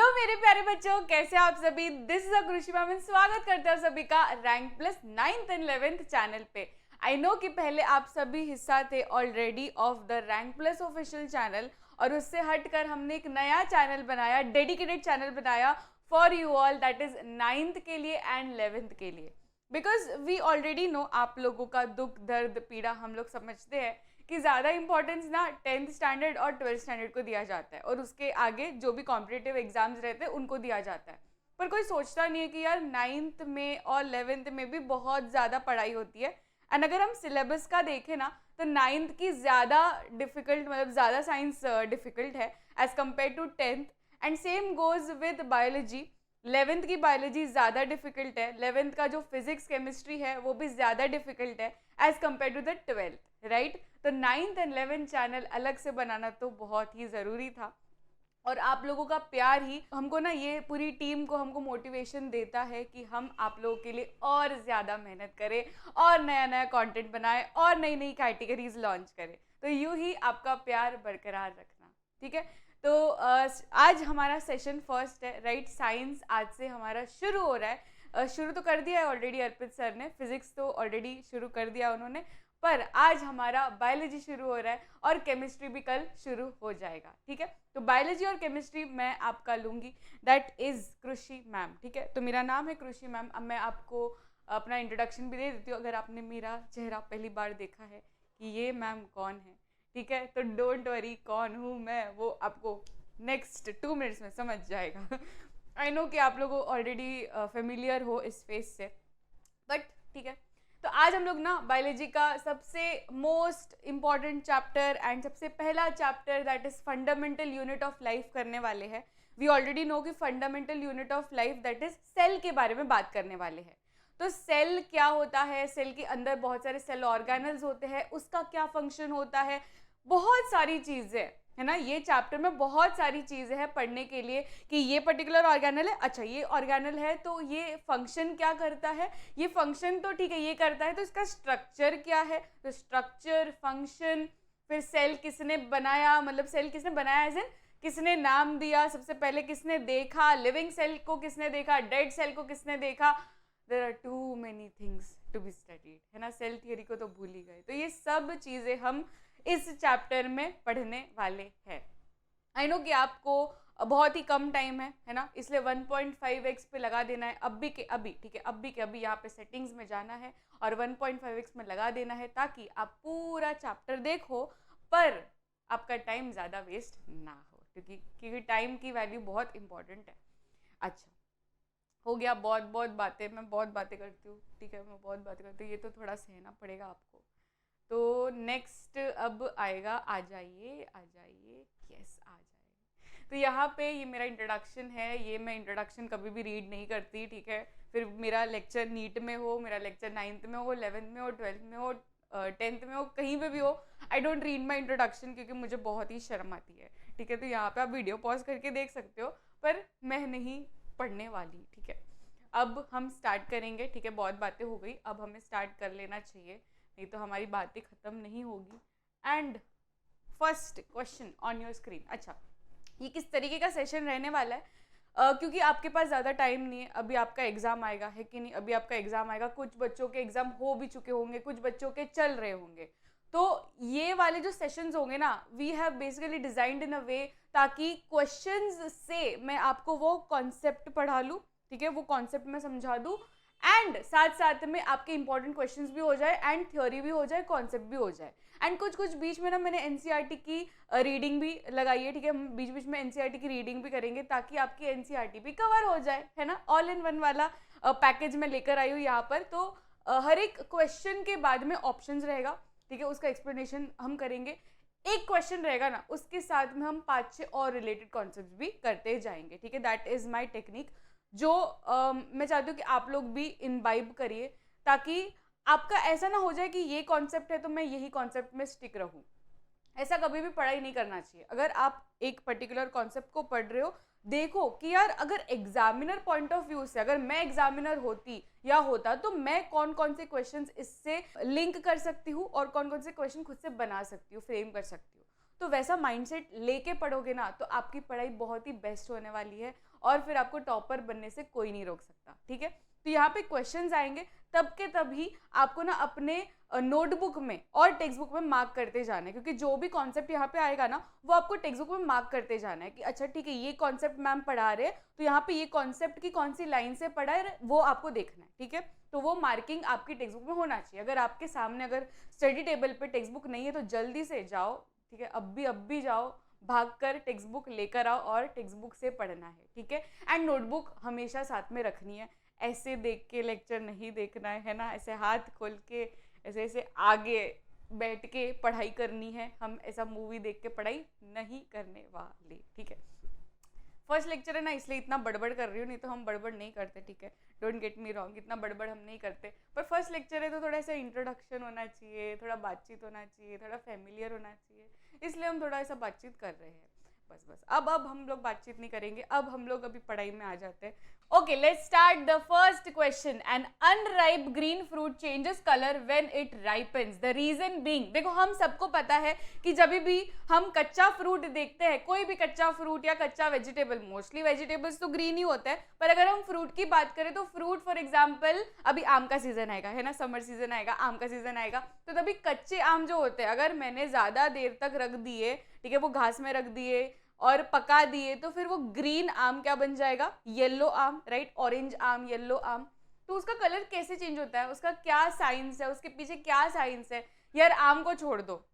Hello मेरे प्यारे बच्चों, कैसे आप सभी। दिस इज कृषि मैम, स्वागत करते हैं सभी का rank plus 9th and 11th channel पे। आई नो कि पहले आप सभी हिस्सा थे already of the rank plus official channel, और उससे हटकर हमने एक नया चैनल बनाया, डेडिकेटेड चैनल बनाया for you all, that is 9th के लिए एंड 11th के लिए। बिकॉज वी ऑलरेडी नो, आप लोगों का दुख दर्द पीड़ा हम लोग समझते हैं कि ज़्यादा इंपॉर्टेंस ना 10th स्टैंडर्ड और 12th स्टैंडर्ड को दिया जाता है, और उसके आगे जो भी कॉम्पिटिटिव एग्जाम्स रहते हैं उनको दिया जाता है। पर कोई सोचता नहीं है कि यार 9th में और 11th में भी बहुत ज़्यादा पढ़ाई होती है। एंड अगर हम सिलेबस का देखें ना, तो 9th की ज़्यादा डिफ़िकल्ट, मतलब ज़्यादा साइंस डिफ़िकल्ट है as compare to 10th। And same goes with biology. 11th की बायोलॉजी ज़्यादा डिफ़िकल्ट है, 11th का जो फिजिक्स केमिस्ट्री है वो भी ज़्यादा डिफ़िकल्ट है as compare to the 12th, right. तो 9th एंड 11th चैनल अलग से बनाना तो बहुत ही ज़रूरी था, और आप लोगों का प्यार ही हमको ना, ये पूरी टीम को हमको मोटिवेशन देता है कि हम आप लोगों के लिए और ज़्यादा मेहनत करें और नया नया कंटेंट बनाएं और नई नई कैटेगरीज लॉन्च करें। तो यूँ ही आपका प्यार बरकरार रखना, ठीक है। तो आज हमारा सेशन फर्स्ट है, राइट। साइंस आज से हमारा शुरू हो रहा है। शुरू तो कर दिया है ऑलरेडी अर्पित सर ने, फिजिक्स तो ऑलरेडी शुरू कर दिया उन्होंने, पर आज हमारा बायोलॉजी शुरू हो रहा है और केमिस्ट्री भी कल शुरू हो जाएगा, ठीक है। तो बायोलॉजी और केमिस्ट्री मैं आपका लूँगी, दैट इज़ कृषि मैम, ठीक है। तो मेरा नाम है कृषि मैम। अब मैं आपको अपना इंट्रोडक्शन भी दे देती हूँ, अगर आपने मेरा चेहरा पहली बार देखा है कि ये मैम कौन है, ठीक है। तो डोंट वरी, कौन हूँ मैं वो आपको नेक्स्ट 2 मिनट्स में समझ जाएगा। आई नो कि आप लोगों ऑलरेडी फेमिलियर हो इस फेस से, बट ठीक है। तो आज हम लोग ना बायोलॉजी का सबसे मोस्ट इम्पॉर्टेंट चैप्टर एंड सबसे पहला chapter, that is fundamental unit of life करने वाले हैं। वी ऑलरेडी नो कि fundamental unit of life that is cell के बारे में बात करने वाले हैं। तो सेल क्या होता है, सेल के अंदर बहुत सारे सेल ऑर्गेनल्स होते हैं, उसका क्या फंक्शन होता है, बहुत सारी चीज़ें है ना। ये चैप्टर में बहुत सारी चीज़ें हैं पढ़ने के लिए कि ये पर्टिकुलर ऑर्गेनल है, अच्छा ये ऑर्गेनल है तो ये फंक्शन क्या करता है, ये फंक्शन तो ठीक है ये करता है, तो इसका स्ट्रक्चर क्या है, तो स्ट्रक्चर, फंक्शन, फिर सेल किसने बनाया, मतलब सेल किसने बनाया एज इन किसने नाम दिया, सबसे पहले किसने देखा, लिविंग सेल को किसने देखा, डेड सेल को किसने देखा। There are too many things to be studied, है ना। सेल थियरी को तो भूल ही गए। तो ये सब चीज़ें हम इस चैप्टर में पढ़ने वाले हैं। आई नो कि आपको बहुत ही कम टाइम है ना, इसलिए 1.5x पे लगा देना है अभी के अभी, ठीक है। अभी के अभी यहाँ पे सेटिंग्स में जाना है और 1.5x में लगा देना है, ताकि आप पूरा चैप्टर देखो पर आपका टाइम ज़्यादा वेस्ट ना हो, क्योंकि टाइम की वैल्यू बहुत इंपॉर्टेंट है। अच्छा, हो गया बहुत बहुत बातें, मैं बहुत बातें करती हूँ, ठीक है, मैं बहुत बातें करती हूँ, ये तो थोड़ा सहना पड़ेगा आपको। तो नेक्स्ट अब आएगा, आ जाइए आ जाइए, यस आ जाइए। तो यहाँ पे ये मेरा इंट्रोडक्शन है, ये मैं इंट्रोडक्शन कभी भी रीड नहीं करती, ठीक है। फिर मेरा लेक्चर नीट में हो, मेरा लेक्चर 9th में हो, 11th में हो, 12th में हो, 10th में हो, कहीं पे भी हो, I don't read my introduction, क्योंकि मुझे बहुत ही शर्म आती है, ठीक है। तो यहाँ पे आप वीडियो पॉज करके देख सकते हो, पर मैं नहीं पढ़ने वाली, ठीक है। अब हम स्टार्ट करेंगे, ठीक है। बहुत बातें हो गई, अब हमें स्टार्ट कर लेना चाहिए, नहीं तो हमारी बातें ख़त्म नहीं होगी। And first question on your screen. अच्छा, ये किस तरीके का सेशन रहने वाला है, क्योंकि आपके पास ज़्यादा टाइम नहीं है, अभी आपका एग्ज़ाम आएगा, है कि नहीं, अभी आपका एग्ज़ाम आएगा, कुछ बच्चों के एग्ज़ाम हो भी चुके होंगे, कुछ बच्चों के चल रहे होंगे। तो ये वाले जो सेशंस होंगे ना, we have basically designed in a way ताकि क्वेश्चंस से मैं आपको वो कॉन्सेप्ट पढ़ा लूँ, ठीक है, वो कॉन्सेप्ट मैं समझा दूँ, एंड साथ साथ में आपके इंपॉर्टेंट क्वेश्चंस भी हो जाए एंड थ्योरी भी हो जाए, कॉन्सेप्ट भी हो जाए। एंड कुछ बीच में ना मैंने एनसीईआरटी की रीडिंग भी लगाई है, ठीक है। हम बीच बीच में एनसीईआरटी की रीडिंग भी करेंगे ताकि आपकी एनसीईआरटी भी कवर हो जाए, है ना। ऑल इन वन वाला पैकेज में लेकर आई हूँ यहाँ पर। तो हर एक क्वेश्चन के बाद में ऑप्शंस रहेगा, ठीक है, उसका एक्सप्लेनेशन हम करेंगे। एक क्वेश्चन रहेगा ना, उसके साथ में हम 5-6 और रिलेटेड कॉन्सेप्ट भी करते जाएंगे, ठीक है। दैट इज माई टेक्निक, जो मैं चाहती हूँ कि आप लोग भी इनबाइब करिए, ताकि आपका ऐसा ना हो जाए कि ये कॉन्सेप्ट है तो मैं यही कॉन्सेप्ट में स्टिक रहूँ। ऐसा कभी भी पढ़ाई नहीं करना चाहिए। अगर आप एक पर्टिकुलर कॉन्सेप्ट को पढ़ रहे हो, देखो कि यार अगर एग्जामिनर पॉइंट ऑफ व्यू से, अगर मैं एग्जामिनर होती या होता, तो मैं कौन कौन से क्वेश्चंस इससे लिंक कर सकती हूँ और कौन कौन से क्वेश्चन खुद से बना सकती हूँ, फ्रेम कर सकती हूँ। तो वैसा माइंडसेट लेके पढ़ोगे ना तो आपकी पढ़ाई बहुत ही बेस्ट होने वाली है और फिर आपको टॉपर बनने से कोई नहीं रोक सकता, ठीक है। तो यहाँ पे क्वेश्चंस आएंगे तब के तभी आपको ना अपने नोटबुक में और टेक्स्ट बुक में मार्क करते जाना है, क्योंकि जो भी कॉन्सेप्ट यहाँ पे आएगा ना वो आपको टेक्स्ट बुक में मार्क करते जाना है कि अच्छा ठीक है ये कॉन्सेप्ट मैम पढ़ा रहे हैं तो यहाँ पे ये कॉन्सेप्ट की कौन सी लाइन से पढ़ा है वो आपको देखना है, ठीक है। तो वो मार्किंग आपकी टेक्स्ट बुक में होना चाहिए। अगर आपके सामने अगर स्टडी टेबल पे टेक्स्ट बुक नहीं है तो जल्दी से जाओ, ठीक है, अब भी जाओ, भागकर टेक्स्ट बुक लेकर आओ और टेक्स्ट बुक से पढ़ना है, ठीक है। एंड नोटबुक हमेशा साथ में रखनी है, ऐसे देख के लेक्चर नहीं देखना है ना, ऐसे हाथ खोल के ऐसे ऐसे आगे बैठ के पढ़ाई करनी है, हम ऐसा मूवी देख के पढ़ाई नहीं करने वाले, ठीक है। फर्स्ट लेक्चर है ना इसलिए इतना बड़बड़ कर रही हूँ, नहीं तो हम बड़बड़ नहीं करते, ठीक है, डोंट गेट मी रॉन्ग, इतना बड़बड़ हम नहीं करते, पर फर्स्ट लेक्चर है तो थोड़ा सा इंट्रोडक्शन होना चाहिए, थोड़ा बातचीत होना चाहिए, थोड़ा फैमिलियर होना चाहिए, इसलिए हम थोड़ा ऐसा बातचीत कर रहे हैं। बस अब हम लोग बातचीत नहीं करेंगे, अब हम लोग अभी पढ़ाई में आ जाते हैं। Okay, let's start the first question. An unripe green fruit changes colour when it ripens, the reason being. देखो हम सबको पता है कि जब भी हम कच्चा फ्रूट देखते हैं, कोई भी कच्चा फ्रूट या कच्चा वेजिटेबल, मोस्टली वेजिटेबल्स तो ग्रीन ही होता है, पर अगर हम फ्रूट की बात करें तो फ्रूट फॉर एग्जाम्पल अभी आम का सीजन आएगा, है ना, समर सीजन आएगा, आम का सीजन आएगा, तो तभी कच्चे आम जो होते हैं अगर मैंने ज्यादा देर तक रख दिए, ठीक है, वो घास में रख दिए और पका दिए तो फिर वो ग्रीन आम क्या बन जाएगा, येलो आम, राइट, ऑरेंज आम, येलो आम। तो उसका कलर कैसे चेंज होता है, उसका क्या साइंस है, उसके पीछे क्या साइंस है। यार आम को छोड़ दो,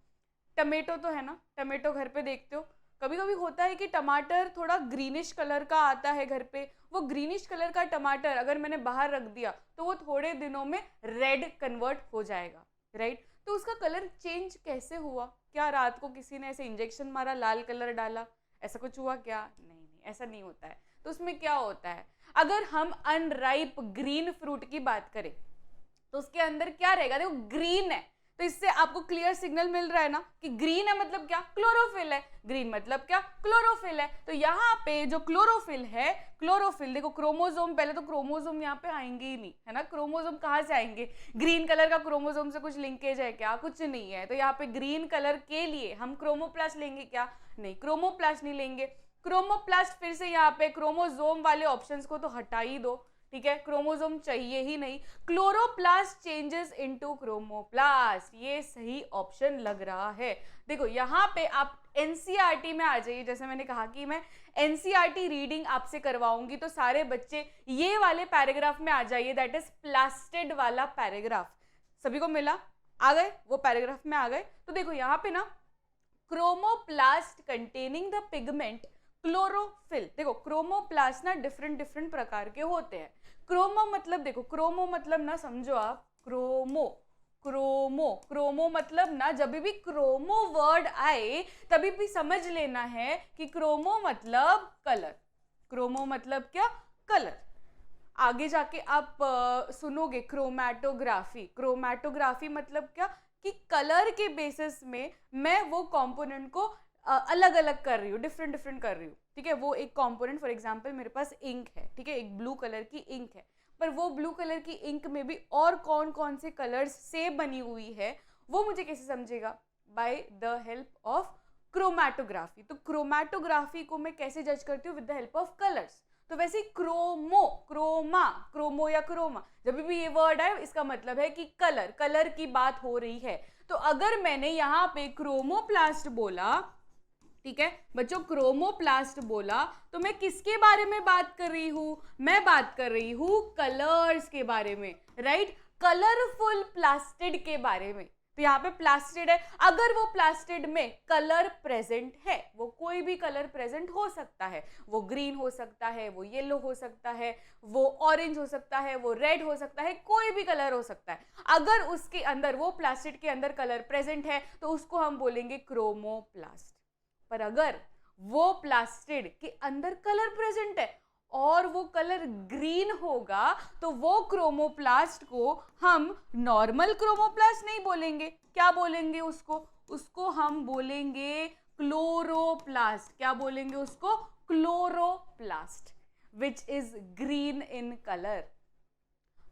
टमेटो तो है ना, टमेटो घर पे देखते हो, कभी कभी होता है कि टमाटर थोड़ा ग्रीनिश कलर का आता है घर पे, वो ग्रीनिश कलर का टमाटर अगर मैंने बाहर रख दिया तो वो थोड़े दिनों में रेड कन्वर्ट हो जाएगा, राइट। तो उसका कलर चेंज कैसे हुआ, क्या रात को किसी ने ऐसे इंजेक्शन मारा, लाल कलर डाला, ऐसा कुछ हुआ क्या? नहीं, ऐसा नहीं होता है। तो उसमें क्या होता है, अगर हम अनराइप ग्रीन फ्रूट की बात करें तो उसके अंदर क्या रहेगा, देखो ग्रीन है तो इससे आपको क्लियर सिग्नल मिल रहा है ना कि ग्रीन है मतलब क्या, क्लोरोफिल है, ग्रीन मतलब क्या, क्लोरोफिल है। तो यहाँ पे जो क्लोरोफिल है, क्लोरोफिल देखो क्रोमोसोम, पहले तो क्रोमोसोम यहाँ पे आएंगे ही नहीं, है ना, क्रोमोसोम कहाँ से आएंगे, ग्रीन कलर का क्रोमोसोम से कुछ लिंकेज है क्या, कुछ नहीं है। तो यहाँ पे ग्रीन कलर के लिए हम क्रोमोप्लास्ट लेंगे क्या, नहीं, क्रोमोप्लास्ट नहीं लेंगे। क्रोमोप्लास्ट फिर से यहाँ पे क्रोमोसोम वाले ऑप्शंस को तो हटा ही दो, ठीक है, क्रोमोसोम चाहिए ही नहीं। क्लोरोप्लास्ट चेंजेस इनटू क्रोमोप्लास्ट, ये सही ऑप्शन लग रहा है। देखो यहाँ पे आप एनसीईआरटी में आ जाइए, जैसे मैंने कहा कि मैं एनसीईआरटी रीडिंग आपसे करवाऊंगी तो सारे बच्चे ये वाले पैराग्राफ में आ जाइए, दैट इज प्लास्टिड वाला पैराग्राफ। सभी को मिला, आ गए, वो पैराग्राफ में आ गए। तो देखो यहाँ पे ना chromoplast containing the pigment chlorophyll, देखो क्रोमोप्लास्ट ना डिफरेंट प्रकार के होते हैं। क्रोमो मतलब देखो, क्रोमो मतलब ना समझो आप, क्रोमो मतलब ना जब भी क्रोमो वर्ड आए तभी भी समझ लेना है कि क्रोमो मतलब कलर, क्रोमो मतलब क्या, कलर। आगे जाके आप सुनोगे क्रोमैटोग्राफी, क्रोमैटोग्राफी मतलब क्या कि कलर के बेसिस में मैं वो कंपोनेंट को अलग अलग कर रही हूँ, डिफरेंट कर रही हूँ, ठीक है। वो एक कंपोनेंट फॉर एग्जांपल मेरे पास इंक है, ठीक है, एक ब्लू कलर की इंक है, पर वो ब्लू कलर की इंक में भी और कौन कौन से कलर्स से बनी हुई है वो मुझे कैसे समझेगा, by the help of chromatography. तो क्रोमैटोग्राफी को मैं कैसे जज करती हूँ, with the help of colours. तो वैसे क्रोमो या क्रोमा, जब भी ये वर्ड आए इसका मतलब है कि कलर की बात हो रही है। तो अगर मैंने यहाँ पे क्रोमोप्लास्ट बोला, ठीक है बच्चों, क्रोमोप्लास्ट बोला तो मैं किसके बारे में बात कर रही हूं, मैं बात कर रही हूं कलर्स के बारे में, राइट, कलरफुल प्लास्टिड के बारे में। तो यहाँ पे प्लास्टिड है, अगर वो प्लास्टिड में कलर प्रेजेंट है, वो कोई भी कलर प्रेजेंट हो सकता है, वो ग्रीन हो सकता है, वो येलो हो सकता है, वो ऑरेंज हो सकता है, वो रेड हो सकता है, कोई भी कलर हो सकता है। अगर उसके अंदर, वो प्लास्टिड के अंदर कलर प्रेजेंट है तो उसको हम बोलेंगे क्रोमोप्लास्ट। पर अगर वो प्लास्टिड के अंदर कलर प्रेजेंट है और वो कलर ग्रीन होगा तो वो क्रोमोप्लास्ट को हम नॉर्मल क्रोमोप्लास्ट नहीं बोलेंगे, क्या बोलेंगे उसको हम बोलेंगे क्लोरोप्लास्ट। क्या बोलेंगे उसको, chloroplast, which is green in colour.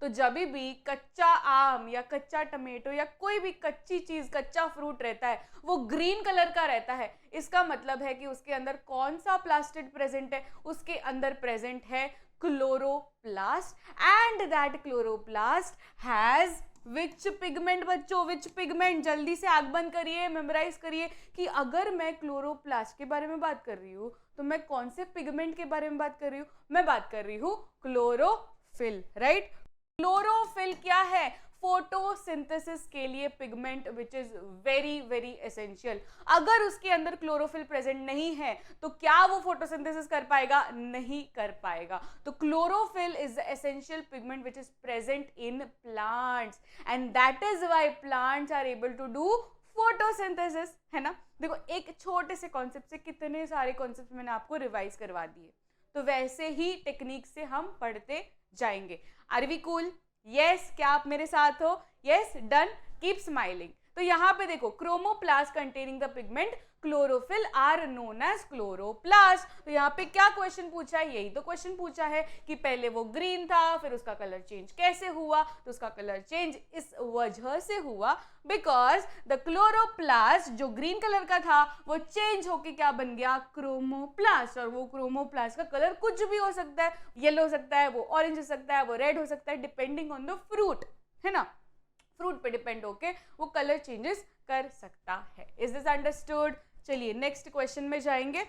तो जब भी कच्चा आम या कच्चा टमेटो या कोई भी कच्ची चीज, कच्चा फ्रूट रहता है, वो ग्रीन कलर का रहता है, इसका मतलब है कि उसके अंदर कौन सा प्लास्टिड प्रेजेंट है? उसके अंदर प्रेजेंट है chloroplast, and that chloroplast has which pigment बच्चों, विच पिगमेंट? जल्दी से आंख बंद करिए, मेमोराइज करिए कि अगर मैं क्लोरोप्लास्ट के बारे में बात कर रही हूँ तो मैं कौन से पिगमेंट के बारे में बात कर रही हूँ? मैं बात कर रही हूँ क्लोरोफिल, राइट? क्लोरोफिल क्या है? फोटोसिंथेसिस के लिए pigment which is very very essential. अगर उसके अंदर क्लोरोफिल प्रेजेंट नहीं है तो क्या वो फोटोसिंथेसिस कर पाएगा? नहीं कर पाएगा। तो chlorophyll is the essential pigment which is present in plants, and that is why plants are able to do photosynthesis, है ना? देखो, एक छोटे से कॉन्सेप्ट से कितने सारे कॉन्सेप्ट मैंने आपको रिवाइज करवा दिए। तो वैसे ही टेक्निक से हम पढ़ते जाएंगे। Are we cool? यस, क्या आप मेरे साथ हो? Yes, done, keep smiling. तो यहाँ पे देखो, chromoplast containing the pigment chlorophyll are known as chloroplast. तो यहाँ पे क्या क्वेश्चन पूछा है? यही तो क्वेश्चन पूछा है कि पहले वो ग्रीन था, फिर उसका कलर चेंज कैसे हुआ? तो उसका कलर चेंज इस वजह से हुआ बिकॉज द क्लोरोप्लास्ट जो ग्रीन कलर का था वो चेंज होके क्या बन गया? क्रोमोप्लास्ट। और वो क्रोमोप्लास्ट का कलर कुछ भी हो सकता है, येलो हो सकता है, वो ऑरेंज हो सकता है, वो रेड हो सकता है, डिपेंडिंग ऑन द फ्रूट, है ना? फ्रूट पे डिपेंड होके वो कलर चेंजेस कर सकता है। Is this understood? चलिए नेक्स्ट क्वेश्चन में जाएंगे।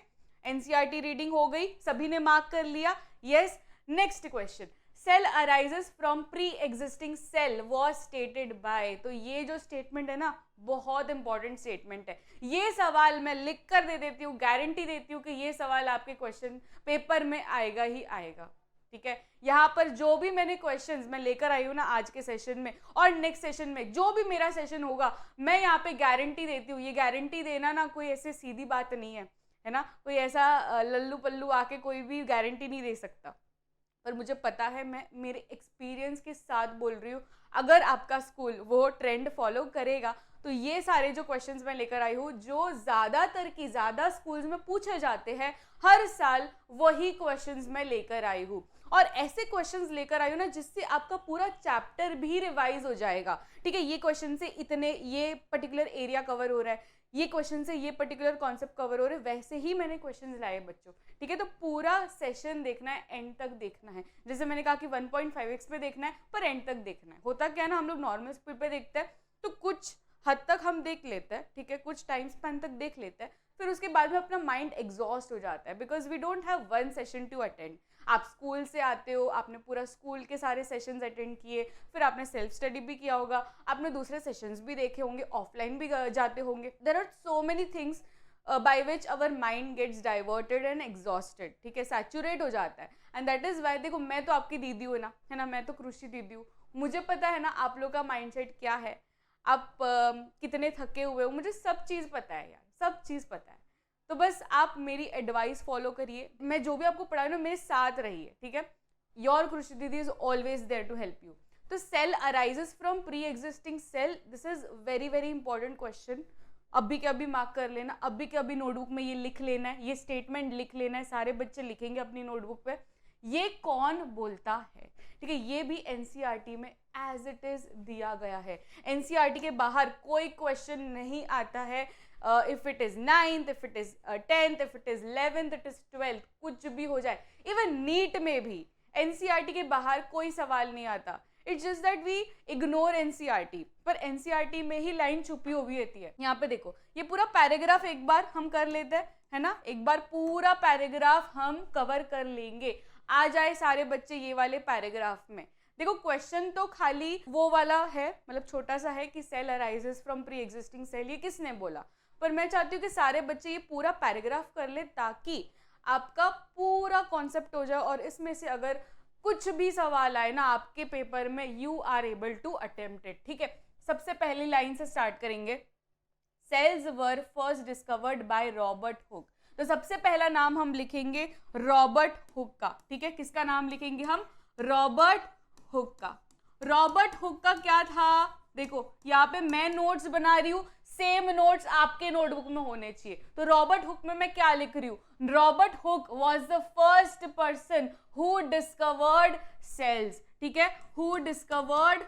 एनसीईआरटी रीडिंग हो गई, सभी ने मार्क कर लिया? Yes. Next question, cell arises from pre existing cell was stated by. तो ये जो स्टेटमेंट है ना, बहुत इंपॉर्टेंट स्टेटमेंट है। ये सवाल मैं लिख कर दे देती हूँ, गारंटी देती हूँ कि ये सवाल आपके क्वेश्चन पेपर में आएगा ही आएगा, ठीक है? यहाँ पर जो भी मैंने क्वेश्चंस मैं लेकर आई हूँ ना आज के सेशन में और नेक्स्ट सेशन में, जो भी मेरा सेशन होगा, मैं यहाँ पे गारंटी देती हूँ। ये गारंटी देना ना कोई ऐसे सीधी बात नहीं है, है ना? कोई ऐसा लल्लू पल्लू आके कोई भी गारंटी नहीं दे सकता, पर मुझे पता है, मैं मेरे एक्सपीरियंस के साथ बोल रही हूँ। अगर आपका स्कूल वो ट्रेंड फॉलो करेगा तो ये सारे जो क्वेश्चंस मैं लेकर आई हूँ, जो ज़्यादातर की ज़्यादा स्कूल्स में पूछे जाते हैं हर साल, वही क्वेश्चंस मैं लेकर आई हूँ। और ऐसे क्वेश्चंस लेकर आई हूँ ना जिससे आपका पूरा चैप्टर भी रिवाइज हो जाएगा, ठीक है? ये क्वेश्चन से इतने, ये पर्टिकुलर एरिया कवर हो रहा है, ये क्वेश्चन से ये पर्टिकुलर कॉन्सेप्ट कवर हो रहे हैं, वैसे ही मैंने क्वेश्चंस लाए बच्चों, ठीक है? तो पूरा सेशन देखना है, एंड तक देखना है। जैसे मैंने कहा कि 1.5x पे देखना है, पर एंड तक देखना है। होता क्या है ना, हम लोग नॉर्मल स्पीड पे देखते हैं तो कुछ हद तक हम देख लेते हैं, ठीक है? कुछ टाइम स्पैन तक देख लेते हैं, फिर उसके बाद में अपना माइंड एग्जॉस्ट हो जाता है, because we don't have one session to attend. आप स्कूल से आते हो, आपने पूरा स्कूल के सारे सेशंस अटेंड किए, फिर आपने सेल्फ स्टडी भी किया होगा, आपने दूसरे सेशंस भी देखे होंगे, ऑफलाइन भी जाते होंगे। There are so many things by which our mind gets diverted and exhausted, ठीक है? सैचुरेट हो जाता है, एंड दैट इज वाई। देखो, मैं तो आपकी दीदी हूँ ना, है ना? मैं तो कृषि दीदी हूँ, मुझे पता है ना आप लोग का माइंडसेट क्या है, आप कितने थके हुए हो, मुझे सब चीज़ पता है यार, सब चीज़ पता है। तो बस आप मेरी एडवाइस फॉलो करिए, मैं जो भी आपको पढ़ा रही हूँ मेरे साथ रहिए, ठीक है? Your Krishi Didi is always there to help you. तो cell arises from pre existing cell, this is very very important question. अभी के अभी मार्क कर लेना, अभी के अभी नोटबुक में ये लिख लेना है, ये स्टेटमेंट लिख लेना है, सारे बच्चे लिखेंगे अपनी नोटबुक पे। ये कौन बोलता है, ठीक है? ये भी एनसीईआरटी में एज इट इज दिया गया है। एनसीईआरटी के बाहर कोई क्वेश्चन नहीं आता है। If it is 9th, if it is 10th, if it is 11th, it is 12th, कुछ भी हो जाए, इवन नीट में भी एनसीईआरटी के बाहर कोई सवाल नहीं आता। It's just that we ignore NCERT, पर एनसीईआरटी में ही लाइन छुपी हुई होती है। यहाँ पे देखो, ये पूरा पैराग्राफ एक बार हम कर लेते हैं, है ना? एक बार पूरा पैराग्राफ हम कवर कर लेंगे। आ जाए सारे बच्चे ये वाले पैराग्राफ में। देखो, क्वेश्चन तो खाली वो वाला है, मतलब छोटा सा है कि cell arises from pre existing cell, ये किसने बोला? पर मैं चाहती हूँ कि सारे बच्चे ये पूरा पैराग्राफ कर ले ताकि आपका पूरा कॉन्सेप्ट हो जाए, और इसमें से अगर कुछ भी सवाल आए ना आपके पेपर में, you are able to attempt it, ठीक है? सबसे पहली लाइन से स्टार्ट करेंगे। Cells were first discovered by Robert Hooke. तो सबसे पहला नाम हम लिखेंगे रॉबर्ट हुक का, ठीक है? किसका नाम लिखेंगे हम? रॉबर्ट हुक का। रॉबर्ट हुक का क्या था? देखो, यहाँ पे मैं नोट्स बना रही हूँ, सेम नोट्स आपके नोटबुक में होने चाहिए। तो रॉबर्ट हुक में मैं क्या लिख रही हूँ, Robert Hooke was the first person who discovered cells, ठीक है, हु डिस्कवर्ड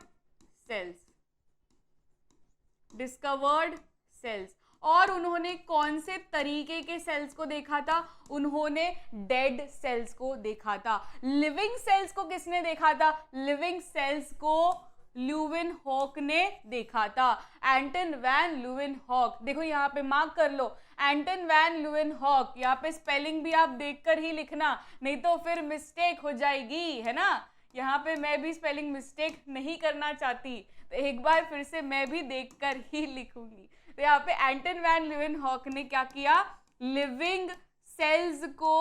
सेल्स। और उन्होंने कौन से तरीके के सेल्स को देखा था, उन्होंने डेड सेल्स को देखा था। लिविंग सेल्स को किसने देखा था, लिविंग सेल्स को ल्यूवेनहॉक ने देखा था, एंटन वैन ल्यूवेनहॉक। देखो यहाँ पे मार्क कर लो, एंटन वैन ल्यूवेनहॉक। यहाँ पे स्पेलिंग भी आप देखकर ही लिखना, नहीं तो फिर मिस्टेक हो जाएगी, है ना। यहाँ पे मैं भी स्पेलिंग मिस्टेक नहीं करना चाहती, तो एक बार फिर से मैं भी देखकर ही लिखूंगी। तो यहाँ पे एंटन वैन ल्यूवेनहॉक ने क्या किया, लिविंग सेल्स को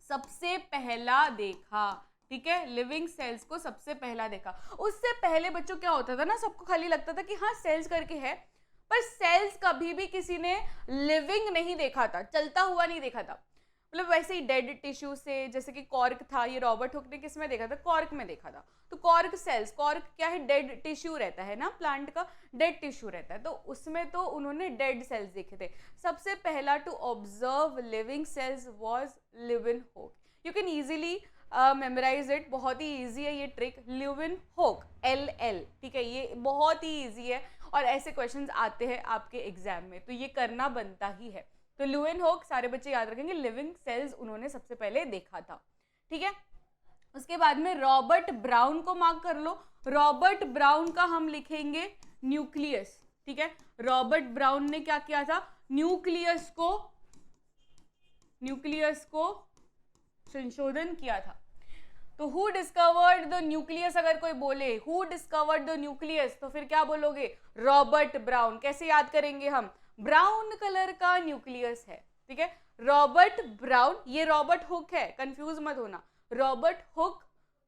सबसे पहला देखा, ठीक है, लिविंग सेल्स को सबसे पहला देखा। उससे पहले बच्चों क्या होता था ना, सबको खाली लगता था कि हाँ सेल्स करके है, पर सेल्स कभी भी किसी ने लिविंग नहीं देखा था, चलता हुआ नहीं देखा था। मतलब वैसे ही डेड टिश्यू से, जैसे कि कॉर्क था, ये रॉबर्ट हुक ने किस में देखा था, कॉर्क में देखा था। तो कॉर्क सेल्स, कॉर्क क्या है, डेड टिश्यू रहता है ना, प्लांट का डेड टिश्यू रहता है, तो उसमें तो उन्होंने डेड सेल्स देखे थे। सबसे पहला to observe living cells was Leeuwenhoek. You can easily memorise it, बहुत ही ईजी है ये ट्रिक, ल्यूवेनहॉक, LL, ठीक है, ये बहुत ही ईजी है और ऐसे क्वेश्चंस आते हैं आपके एग्जाम में, तो ये करना बनता ही है। तो ल्यूवेनहॉक सारे बच्चे याद रखेंगे, लिविंग सेल्स उन्होंने सबसे पहले देखा था, ठीक है। उसके बाद में रॉबर्ट ब्राउन को मार्क कर लो। रॉबर्ट ब्राउन का हम लिखेंगे न्यूक्लियस, ठीक है। रॉबर्ट ब्राउन ने क्या किया था, न्यूक्लियस को संशोधन किया था। तो हु डिस्कवर्ड द न्यूक्लियस, अगर कोई बोले हु डिस्कवर्ड द न्यूक्लियस, तो फिर क्या बोलोगे, रॉबर्ट ब्राउन। कैसे याद करेंगे हम, ब्राउन कलर का न्यूक्लियस है, ठीक है, रॉबर्ट ब्राउन। ये रॉबर्ट हुक है, कंफ्यूज मत होना। रॉबर्ट हुक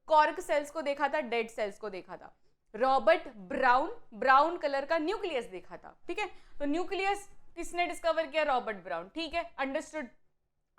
कॉर्क सेल्स को देखा था, डेड सेल्स को देखा था। रॉबर्ट ब्राउन ब्राउन कलर का न्यूक्लियस देखा था, ठीक है। तो न्यूक्लियस किसने डिस्कवर किया, रॉबर्ट ब्राउन, ठीक है, अंडरस्टूड।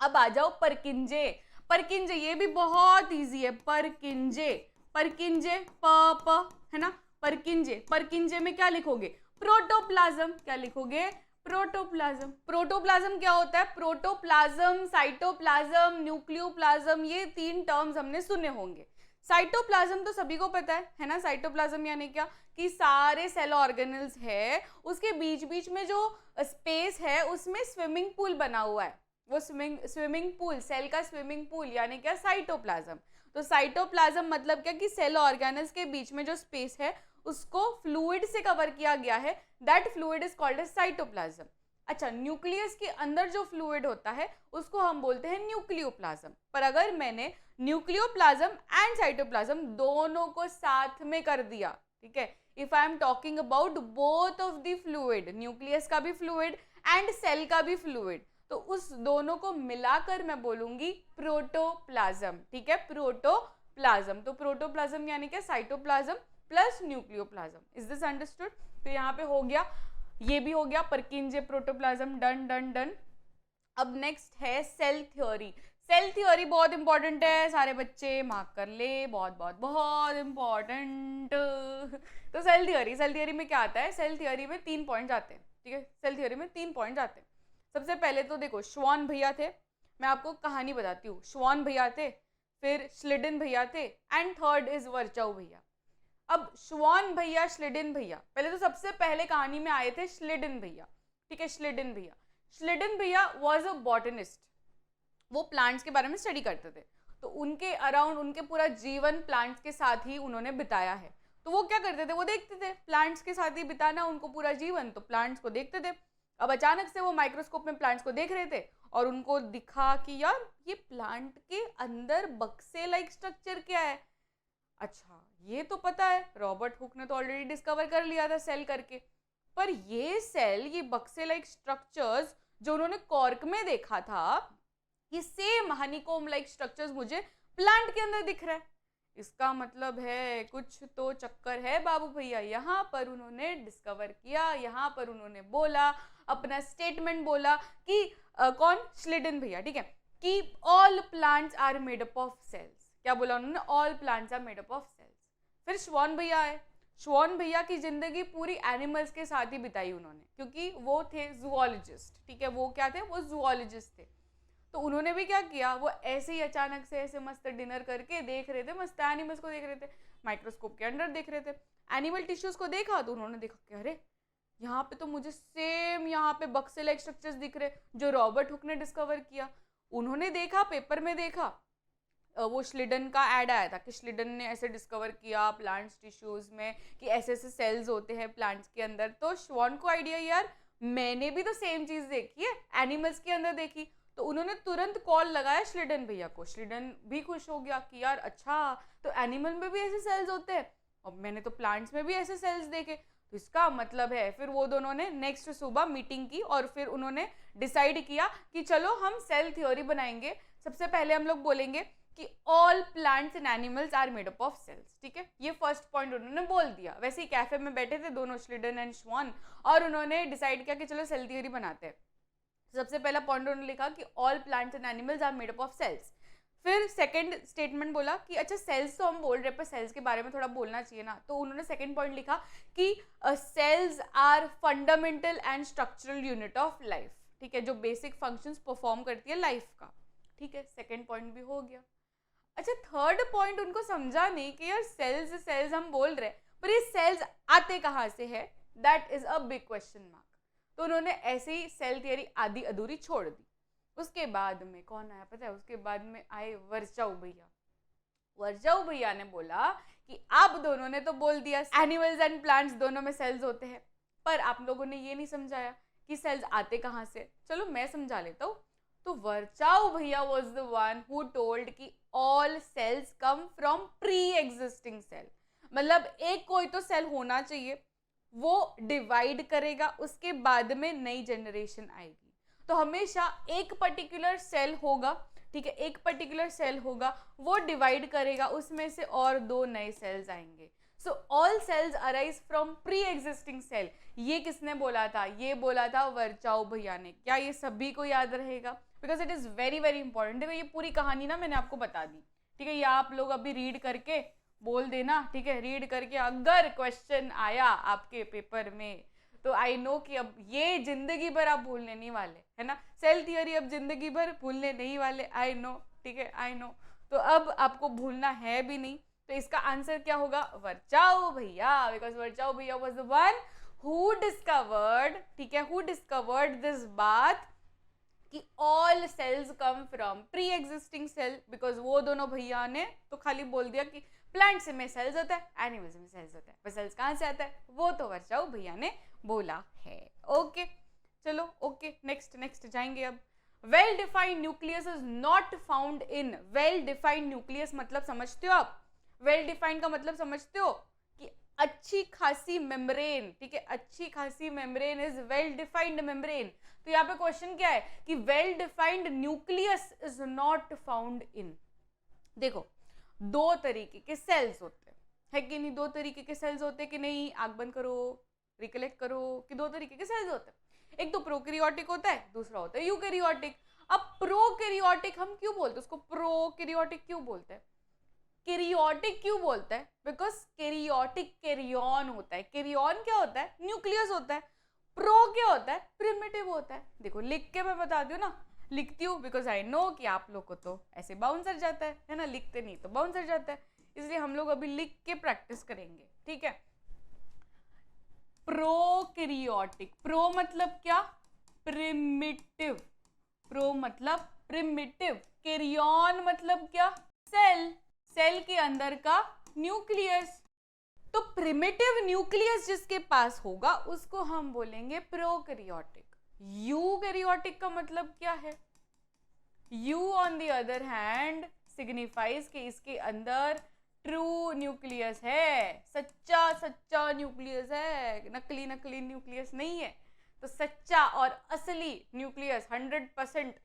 अब आ जाओ परकिंजे। परकिंजे ये भी बहुत इजी है, परकिंजे, परकिंजे प है ना, परकिंजे। परकिंजे में क्या लिखोगे, प्रोटोप्लाज्म। क्या लिखोगे, प्रोटोप्लाज्म। प्रोटोप्लाज्म क्या होता है, प्रोटोप्लाज्म, साइटोप्लाज्म, न्यूक्लियोप्लाज्म, ये 3 टर्म्स हमने सुने होंगे। साइटोप्लाज्म तो सभी को पता है ना, साइटोप्लाज्म यानी क्या, कि सारे सेल ऑर्गेनल्स है, उसके बीच बीच में जो स्पेस है उसमें स्विमिंग पूल बना हुआ है, वो स्विमिंग पूल, सेल का स्विमिंग पूल यानी क्या, साइटोप्लाज्म। तो साइटोप्लाज्म मतलब क्या, कि सेल ऑर्गेनल्स के बीच में जो स्पेस है उसको फ्लूइड से कवर किया गया है, that fluid is called as cytoplasm. अच्छा, न्यूक्लियस के अंदर जो फ्लूइड होता है उसको हम बोलते हैं न्यूक्लियोप्लाज्म। पर अगर मैंने न्यूक्लियोप्लाज्म एंड साइटोप्लाज्म दोनों को साथ में कर दिया, ठीक है, if I am talking about both of the fluid, nucleus का भी फ्लूइड एंड सेल का भी फ्लूइड, तो उस दोनों को मिलाकर मैं बोलूंगी प्रोटोप्लाज्म, ठीक है, प्रोटोप्लाज्म। तो प्रोटोप्लाज्म यानी क्या, cytoplasm plus nucleoplasm. Is this understood. तो यहाँ पे हो गया, ये भी हो गया, परकिंजे, प्रोटोप्लाज्म, डन डन डन। अब नेक्स्ट है सेल थ्योरी। सेल थ्योरी बहुत इंपॉर्टेंट है, सारे बच्चे मार्क कर ले, बहुत बहुत बहुत इंपॉर्टेंट। तो सेल थ्योरी में क्या आता है, सेल थ्योरी में 3 पॉइंट्स आते हैं, ठीक है, सेल थ्योरी में 3 पॉइंट्स आते हैं। सबसे पहले तो देखो, श्वान भैया थे, मैं आपको कहानी बताती हूँ। श्वान भैया थे, फिर स्लिडन भैया थे, एंड थर्ड इज वर्चाउ भैया। अब श्वान भैया, स्लिडन भैया, पहले तो सबसे पहले कहानी में आए थे स्लिडन भैया, ठीक है, स्लिडन भैया। स्लिडन भैया वाज अ बॉटनिस्ट, वो प्लांट्स के बारे में स्टडी करते थे, तो उनके अराउंड, उनके पूरा जीवन प्लांट्स के साथ ही उन्होंने बिताया है। तो वो क्या करते थे, वो देखते थे, प्लांट्स के साथ ही बिताना उनको पूरा जीवन, तो प्लांट्स को देखते थे। अब अचानक से वो माइक्रोस्कोप में प्लांट्स को देख रहे थे और उनको दिखा कि यार ये प्लांट के अंदर बक्से लाइक स्ट्रक्चर क्या है। अच्छा, ये तो पता है, रॉबर्ट हुक ने तो ऑलरेडी डिस्कवर कर लिया था सेल करके, पर ये सेल, ये बक्से लाइक स्ट्रक्चर्स जो उन्होंने कॉर्क में देखा था, ये सेम हनीकॉम्ब लाइक स्ट्रक्चर्स मुझे प्लांट के अंदर दिख रहा है। इसका मतलब है कुछ तो चक्कर है बाबू भैया। यहाँ पर उन्होंने डिस्कवर किया, यहाँ पर उन्होंने बोला, अपना स्टेटमेंट बोला कि कौन, स्लिडन भैया, ठीक है, कि all plants are made up of cells. क्या बोला उन्होंने, all plants are made up of cells. फिर श्वान भैया आए, श्वान भैया की जिंदगी पूरी एनिमल्स के साथ ही बिताई उन्होंने, क्योंकि वो थे जूलॉजिस्ट, ठीक है, वो क्या थे, वो जूलॉजिस्ट थे। तो उन्होंने भी क्या किया, वो ऐसे ही अचानक से ऐसे मस्त डिनर करके देख रहे थे, मस्त एनिमल्स को देख रहे थे, माइक्रोस्कोप के अंदर देख रहे थे, एनिमल टिश्यूज को देखा तो उन्होंने देखा कि अरे यहाँ पे तो मुझे सेम यहाँ पे बक्से लाइक स्ट्रक्चर्स दिख रहे जो रॉबर्ट हुक ने डिस्कवर किया। उन्होंने देखा, पेपर में देखा, वो श्लिडन का ऐड आया था कि श्लिडन ने ऐसे डिस्कवर किया प्लांट्स टिश्यूज में कि ऐसे ऐसे सेल्स होते हैं प्लांट्स के अंदर। तो श्वान को आइडिया यार मैंने भी तो सेम चीज देखी है, एनिमल्स के अंदर देखी। तो उन्होंने तुरंत कॉल लगाया श्लिडन भैया को। श्लिडन भी खुश हो गया कि यार अच्छा, तो एनिमल में भी ऐसे सेल्स होते हैं और मैंने तो प्लांट्स में भी ऐसे सेल्स देखे, तो इसका मतलब है। फिर वो दोनों ने नेक्स्ट सुबह मीटिंग की और फिर उन्होंने डिसाइड किया कि चलो हम सेल थ्योरी बनाएंगे। सबसे पहले हम लोग बोलेंगे कि all plants and animals are made up of cells, ठीक है, ये फर्स्ट पॉइंट उन्होंने बोल दिया। वैसे ही कैफे में बैठे थे दोनों, श्लिडन एंड श्वान, और उन्होंने डिसाइड किया कि चलो सेल थ्योरी बनाते हैं। सबसे पहला पॉइंट उन्होंने लिखा कि all plants and animals are made up of cells. फिर सेकंड स्टेटमेंट बोला कि अच्छा सेल्स तो हम बोल रहे पर सेल्स के बारे में थोड़ा बोलना चाहिए ना, तो उन्होंने सेकंड पॉइंट लिखा कि cells are fundamental and structural unit of life, ठीक है, जो बेसिक फंक्शंस परफॉर्म करती है लाइफ का, ठीक है, सेकंड पॉइंट भी हो गया। अच्छा थर्ड पॉइंट उनको समझा नहीं कि यार सेल्स सेल्स हम बोल रहे हैं पर ये सेल्स आते कहाँ से है, that is a big question mark. तो उन्होंने ऐसे ही सेल थियरी आधी अधूरी छोड़ दी। उसके बाद में कौन आया पता है, उसके बाद में आए वर्चाऊ भैया। वर्चाऊ भैया ने बोला कि आप दोनों ने तो बोल दिया एनिमल्स एंड प्लांट्स दोनों में सेल्स होते हैं, पर आप लोगों ने ये नहीं समझाया कि सेल्स आते कहाँ से। चलो मैं समझा लेता हूँ। तो वर्चाऊ भैया was the one who told कि all cells come from pre existing cell, मतलब एक कोई तो सेल होना चाहिए, वो डिवाइड करेगा, उसके बाद में नई जनरेशन आएगी। तो हमेशा एक पर्टिकुलर सेल होगा, ठीक है, एक पर्टिकुलर सेल होगा, वो डिवाइड करेगा, उसमें से और दो नए सेल्स आएंगे। So all cells arise from pre existing cell. ये किसने बोला था, ये बोला था वर्चाऊ भैया ने। क्या ये सभी को याद रहेगा, because it is very very important. देखो ये पूरी कहानी ना मैंने आपको बता दी, ठीक है, ये आप लोग अभी रीड करके बोल देना, ठीक है, रीड करके अगर क्वेश्चन आया आपके पेपर में तो आई नो कि अब ये जिंदगी भर आप भूलने नहीं वाले, है ना, सेल थियरी अब जिंदगी भर भूलने नहीं वाले, आई नो, ठीक है, आई नो। तो अब आपको भूलना है भी नहीं, तो इसका आंसर क्या होगा, वर्चाऊ भैया, बिकॉज वर्चाऊ भैया was the one who discovered, ठीक है, हु डिस्कवर्ड दिस बात कि all cells come from pre existing cell. Because वो दोनों भैया ने तो खाली बोल दिया कि प्लांट्स में सेल्स होता है, एनिमल्स में सेल्स होता है, पर सेल्स कहाँ से आता है, वो तो वर्चाऊ भैया ने बोला है। ओके चलो, ओके नेक्स्ट जाएंगे अब। Well defined nucleus is not found in. Well defined nucleus मतलब समझते हो आप, वेल डिफाइंड का मतलब समझते हो कि अच्छी खासी मेम्ब्रेन, ठीक है, अच्छी खासी membrane is well defined membrane. तो यहाँ पे क्वेश्चन क्या है कि well defined nucleus is not found इन। देखो दो तरीके के सेल्स होते हैं, है कि नहीं, दो तरीके के सेल्स होते हैं कि नहीं, आंख बंद करो, रिकलेक्ट करो कि दो तरीके के सेल्स होते हैं। एक तो प्रोकैरियोटिक होता है, दूसरा होता है यूकैरियोटिक। अब प्रोकैरियोटिक हम क्यों बोलते हैं उसको, प्रोकैरियोटिक क्यों बोलते हैं, कैरियोटिक क्यों बोलते हैं, बिकॉज कैरियोटिक कैरियन होता है। कैरियन क्या होता है, न्यूक्लियस होता है। प्रो क्या होता है, प्रिमिटिव होता है। देखो लिख के मैं बता दूं ना, लिखती हूँ बिकॉज आई नो कि आप लोग को तो ऐसे बाउंसर जाता है ना, लिखते नहीं तो बाउंसर जाता है, इसलिए हम लोग अभी लिख के प्रैक्टिस करेंगे, ठीक है। प्रोकैरियोटिक, प्रो मतलब क्या, प्रिमिटिव, प्रो मतलब प्रिमिटिव, कैरियन मतलब क्या, सेल, सेल के अंदर का न्यूक्लियस। तो प्रिमिटिव न्यूक्लियस जिसके पास होगा उसको हम बोलेंगे प्रोकैरियोटिक। यूकैरियोटिक का मतलब क्या है, you on the other hand signifies कि इसके अंदर ट्रू न्यूक्लियस है, सच्चा सच्चा न्यूक्लियस है, नकली नकली न्यूक्लियस नहीं है। तो सच्चा और असली न्यूक्लियस 100%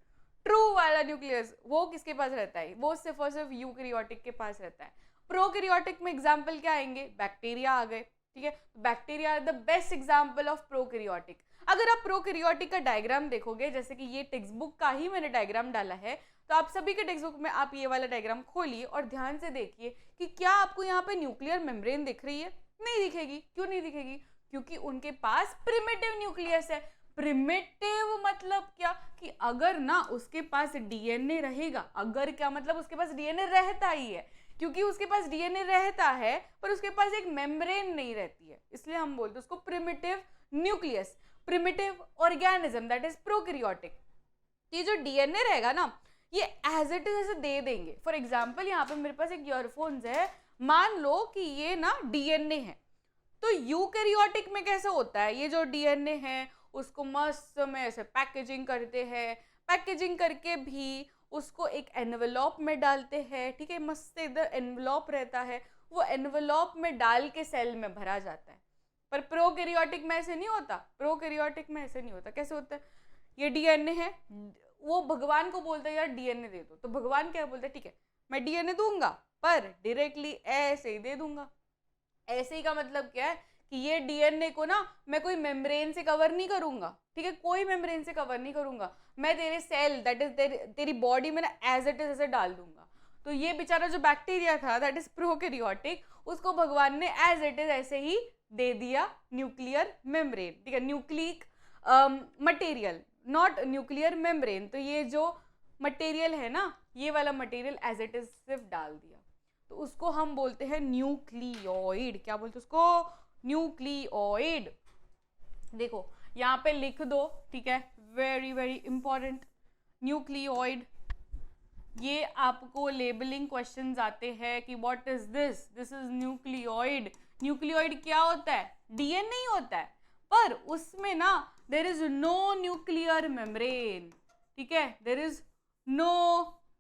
ट्रू वाला न्यूक्लियस वो किसके पास रहता है, वो सिर्फ और सिर्फ यूकैरियोटिक के पास रहता है। प्रोकैरियोटिक में एग्जाम्पल क्या आएंगे, बैक्टीरिया आ गए, ठीक है, bacteria are the best example of prokaryotic. अगर आप प्रोकैरियोटिक का डायग्राम देखोगे, जैसे कि ये टेक्स्ट बुक का ही मैंने डायग्राम डाला है, तो आप सभी के टेक्स्ट बुक में आप ये वाला डायग्राम खोलिए और ध्यान से देखिए कि क्या आपको यहाँ पे न्यूक्लियर मेम्ब्रेन दिख रही है, नहीं दिखेगी। क्यों नहीं दिखेगी? क्योंकि उनके पास प्रिमिटिव न्यूक्लियस है। प्रिमिटिव मतलब क्या कि अगर ना उसके पास डीएनए रहेगा, अगर क्या मतलब उसके पास डीएनए रहता ही है, क्योंकि उसके पास डीएनए रहता है पर उसके पास एक मेम्ब्रेन नहीं रहती है, इसलिए हम बोलते हैं उसको primitive nucleus. Primitive organism that is prokaryotic. ये जो डीएनए रहेगा ना, ये एज इट इज ऐसे दे देंगे। फॉर एग्जाम्पल यहाँ पे मेरे पास एक ईयरफोन्स है, मान लो कि ये ना डीएनए है, तो यूकैरियोटिक में कैसे होता है, ये जो डीएनए है उसको मस्त में ऐसे पैकेजिंग करते हैं, पैकेजिंग करके भी उसको एक एनवेलॉप में डालते हैं, ठीक है, मस्त इधर एनवेलॉप रहता है, वो एनवेलॉप में डाल के सेल में भरा जाता है। पर प्रोकैरियोटिक में ऐसे नहीं होता, प्रोकैरियोटिक में ऐसे नहीं होता। कैसे होता है? ये डीएनए है, वो भगवान को बोलते हैं यार डीएनए दे दो, तो भगवान क्या बोलते हैं, ठीक है मैं डीएनए दूंगा पर डायरेक्टली ऐसे ही दे दूंगा। ऐसे ही का मतलब क्या है कि ये डीएनए को ना मैं कोई मेम्ब्रेन से कवर नहीं करूंगा, ठीक है, कोई मेम्ब्रेन से कवर नहीं करूंगा, मैं तेरे सेल दैट इज तेरी बॉडी में ना एज इट इज ऐसे डाल दूंगा। तो ये बेचारा जो बैक्टीरिया था दैट इज प्रोकैरियोटिक, उसको भगवान ने एज इट इज ऐसे ही दे दिया न्यूक्लियर मेम्ब्रेन, ठीक है, nucleic material, not nuclear membrane. तो ये जो मटेरियल है ना, ये वाला मटेरियल एज इट इज सिर्फ डाल दिया, तो उसको हम बोलते हैं न्यूक्लियोइड। क्या बोलते हैं उसको? न्यूक्लियोइड। देखो यहाँ पे लिख दो, ठीक है, वेरी वेरी इंपॉर्टेंट, न्यूक्लियोइड। ये आपको लेबलिंग क्वेश्चंस आते हैं कि what is this, this is nucleoid. Nucleoid क्या होता है? डीएनए ही होता है, पर उसमें ना there is no nuclear membrane, ठीक है, there is no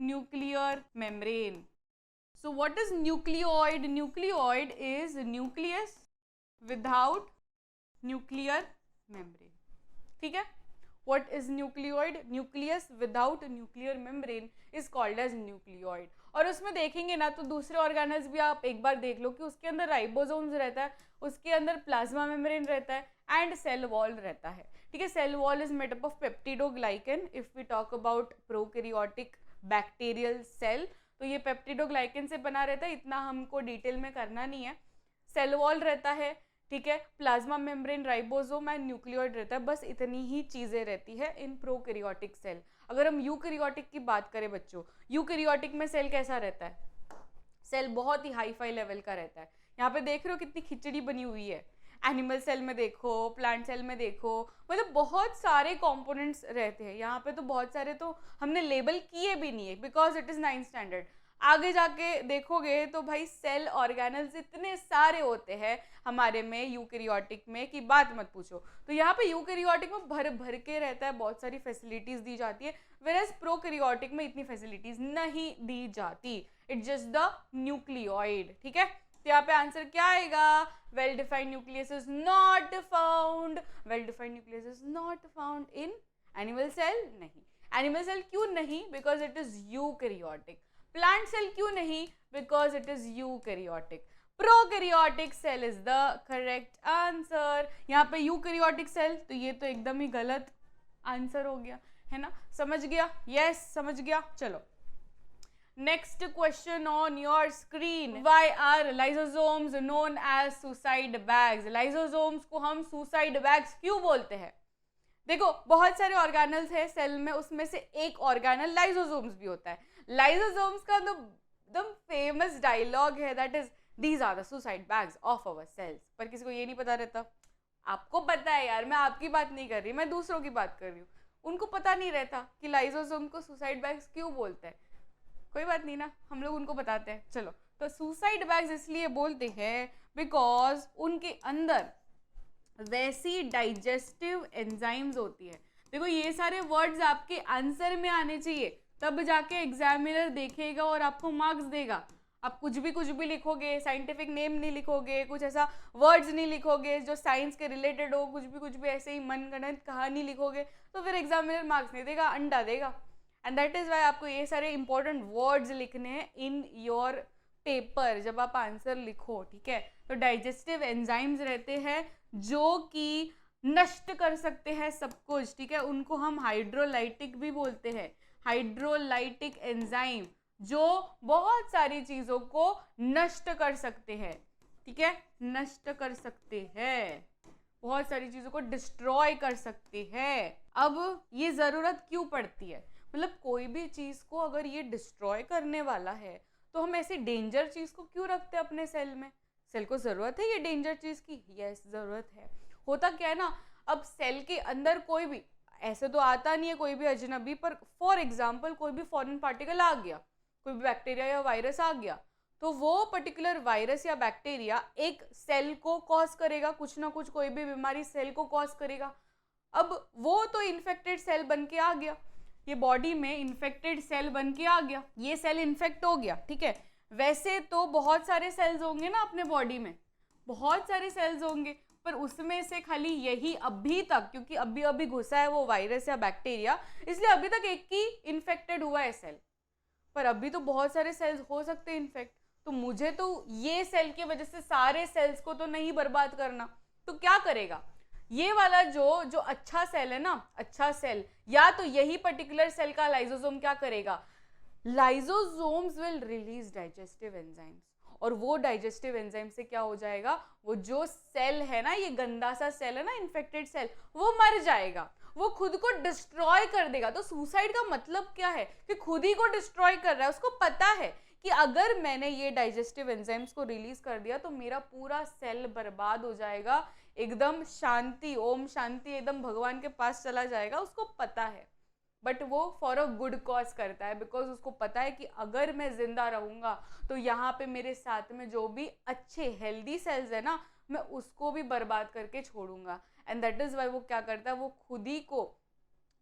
nuclear membrane. So what is nucleoid? Nucleoid is nucleus without nuclear membrane. ठीक है? What is nucleoid? Nucleus without nuclear membrane is called as nucleoid. और उसमें देखेंगे ना तो दूसरे ऑर्गेनल्स भी आप एक बार देख लो कि उसके अंदर राइबोसोम्स रहता है, उसके अंदर प्लाज्मा मेम्ब्रेन रहता है एंड सेल वॉल रहता है, ठीक है। Cell wall is made up of peptidoglycan. If we talk about prokaryotic bacterial cell, तो ये पेप्टिडोग्लाइकन से बना रहता है, इतना हमको डिटेल में करना नहीं है। सेल वॉल रहता है, ठीक है, plasma membrane, ribosome and nucleoid रहता है, बस इतनी ही चीजें रहती है इन प्रोकैरियोटिक सेल। अगर हम यूकैरियोटिक की बात करें बच्चों, यूकैरियोटिक में सेल कैसा रहता है? सेल बहुत ही हाई फाई लेवल का रहता है। यहाँ पे देख रहे हो कितनी खिचड़ी बनी हुई है। एनिमल सेल में देखो, प्लांट सेल में देखो, मतलब बहुत सारे कंपोनेंट्स रहते हैं। यहाँ पे तो बहुत सारे तो हमने लेबल किए भी नहीं है because it is 9th standard. आगे जाके देखोगे तो भाई सेल ऑर्गेनल्स इतने सारे होते हैं हमारे में यूकैरियोटिक में कि बात मत पूछो। तो यहाँ पे यूकैरियोटिक में भर भर के रहता है, बहुत सारी फैसिलिटीज दी जाती है, वेयरएज प्रोकैरियोटिक में इतनी फैसिलिटीज नहीं दी जाती। इट्स जस्ट द न्यूक्लियोइड, ठीक है। तो यहाँ पे आंसर क्या आएगा? Well defined nucleus is not found, well defined nucleus is not found in animal cell. नहीं, एनिमल सेल क्यों नहीं? Because it is eukaryotic. Plant cell क्यों नहीं? Because it is eukaryotic. Prokaryotic cell is the correct answer. यहाँ पे eukaryotic cell, तो ये तो एकदम ही गलत आंसर हो गया, है ना। समझ गया? यस, समझ गया। चलो next question on your screen. Why are lysosomes known as suicide bags? Lysosomes को हम सुसाइड बैग्स क्यों बोलते हैं? देखो बहुत सारे ऑर्गेनल्स है सेल में, उसमें से एक ऑर्गेनल लाइसोसोम्स भी होता है। लाइसोसोम्स का एकदम फेमस डायलॉग है that is these are the suicide bags of our cells. पर किसी को ये नहीं पता रहता। आपको पता है यार, मैं आपकी बात नहीं कर रही, मैं दूसरों की बात कर रही हूँ। उनको पता नहीं रहता कि लाइसोसोम को सुसाइड बैग्स क्यों बोलते हैं। कोई बात नहीं ना, हम लोग उनको बताते हैं। चलो, तो सुसाइड बैग्स इसलिए बोलते हैं बिकॉज उनके अंदर वैसी डाइजेस्टिव एंजाइम्स होती है। देखो ये सारे वर्ड्स आपके आंसर में आने चाहिए, तब जाके एग्जामिनर देखेगा और आपको मार्क्स देगा। आप कुछ भी लिखोगे, साइंटिफिक नेम नहीं लिखोगे, कुछ ऐसा वर्ड्स नहीं लिखोगे जो साइंस के रिलेटेड हो, कुछ भी ऐसे ही मनगढ़ंत कहानी लिखोगे, तो फिर एग्जामिनर मार्क्स नहीं देगा, अंडा देगा। एंड दैट इज वाई आपको ये सारे इंपॉर्टेंट वर्ड्स लिखने हैं इन योर पेपर जब आप आंसर लिखो, ठीक है। तो डाइजेस्टिव एंजाइम्स रहते हैं जो कि नष्ट कर सकते हैं सब कुछ, ठीक है। उनको हम हाइड्रोलाइटिक भी बोलते हैं, हाइड्रोलाइटिक एंजाइम, जो बहुत सारी चीजों को नष्ट कर सकते हैं। ठीक है, नष्ट कर सकते हैं, बहुत सारी चीजों को डिस्ट्रॉय कर सकते हैं। अब ये जरूरत क्यों पड़ती है, मतलब कोई भी चीज को अगर ये डिस्ट्रॉय करने वाला है तो हम ऐसी डेंजर चीज को क्यों रखते हैं अपने सेल में? सेल को जरूरत है ये डेंजर चीज की? यस, जरूरत है। होता क्या है ना, अब सेल के अंदर कोई भी ऐसे तो आता नहीं है कोई भी अजनबी, पर फॉर एग्जाम्पल कोई भी फॉरेन पार्टिकल आ गया, कोई भी बैक्टीरिया या वायरस आ गया, तो वो पर्टिकुलर वायरस या बैक्टीरिया एक सेल को कॉज करेगा, कुछ ना कुछ कोई भी बीमारी सेल को कॉज करेगा। अब वो तो इन्फेक्टेड सेल बन के आ गया, ये बॉडी में इन्फेक्टेड सेल बन के आ गया, ये सेल इन्फेक्ट हो गया, ठीक है। वैसे तो बहुत सारे सेल्स होंगे ना अपने बॉडी में, बहुत सारे सेल्स होंगे, पर उसमें से खाली यही अभी तक, क्योंकि अभी अभी घुसा है वो वायरस या बैक्टीरिया, इसलिए अभी तक एक ही इन्फेक्टेड हुआ है सेल, पर अभी तो बहुत सारे सेल्स हो सकते हैं इन्फेक्ट। तो मुझे तो ये सेल की वजह से सारे सेल्स को तो नहीं बर्बाद करना, तो क्या करेगा ये वाला जो अच्छा सेल है ना, अच्छा सेल, या तो यही पर्टिकुलर सेल का लाइसोसोम क्या करेगा, lysosomes will release digestive enzymes, और वो डाइजेस्टिव एंजाइम से क्या हो जाएगा, वो जो सेल है ना, ये गंदा सा सेल है ना, इन्फेक्टेड सेल, वो मर जाएगा, वो खुद को डिस्ट्रॉय कर देगा। तो सुसाइड का मतलब क्या है कि खुद ही को डिस्ट्रॉय कर रहा है, उसको पता है कि अगर मैंने ये डाइजेस्टिव एंजाइम्स को रिलीज कर दिया तो मेरा पूरा सेल बर्बाद हो जाएगा, एकदम शांति, ओम शांति, एकदम भगवान के पास चला जाएगा, उसको पता है। बट वो फॉर अ गुड कॉज करता है, बिकॉज उसको पता है कि अगर मैं जिंदा रहूंगा तो यहाँ पे मेरे साथ में जो भी अच्छे हेल्दी सेल्स है ना, मैं उसको भी बर्बाद करके छोड़ूंगा। एंड दैट इज वाई वो क्या करता है, वो खुद ही को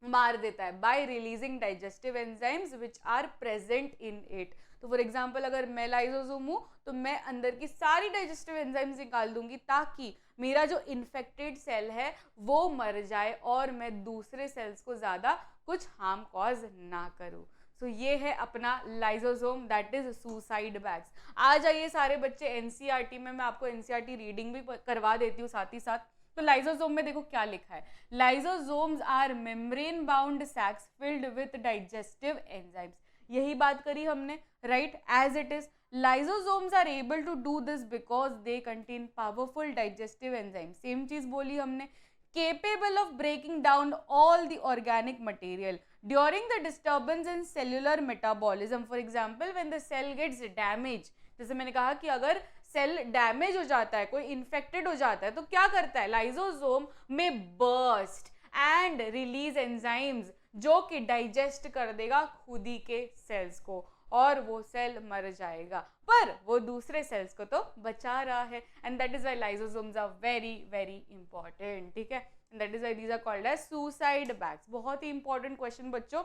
मार देता है by releasing digestive enzymes which are present in it. तो फॉर एग्जाम्पल अगर मैं लाइसोसोम हूँ तो मैं अंदर की सारी डाइजेस्टिव एंजाइम्स निकाल दूंगी ताकि मेरा जो इन्फेक्टेड सेल है वो मर जाए और मैं दूसरे सेल्स को ज्यादा कुछ हार्म कॉज ना करूँ। सो ये है अपना lysosome, that is suicide bags. आ जाइए सारे बच्चे एनसीईआरटी में, मैं आपको एनसीईआरटी रीडिंग भी करवा देती हूँ साथ ही साथ। तो लाइसोसोम में देखो क्या लिखा है, lysosomes are membrane bound sacs filled with digestive enzymes. यही बात करी हमने, right, as it is. Lysosomes are able to do this because they contain powerful digestive enzymes, same चीज बोली हमने, capable of breaking down all the organic material during the disturbance in cellular metabolism. For example, when the cell gets damaged, जैसे मैंने कहा कि अगर cell damage हो जाता है, कोई इन्फेक्टेड हो जाता है, तो क्या करता है, लाइसोसोम में बर्स्ट एंड रिलीज एंजाइम्स जो कि डाइजेस्ट कर देगा खुद ही के सेल्स को, और वो सेल मर जाएगा, पर वो दूसरे सेल्स को तो बचा रहा है। And that is why lysosomes are very very important, ठीक है। And that is why these are called as suicide bags. बहुत ही इंपॉर्टेंट क्वेश्चन बच्चों,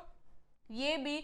ये भी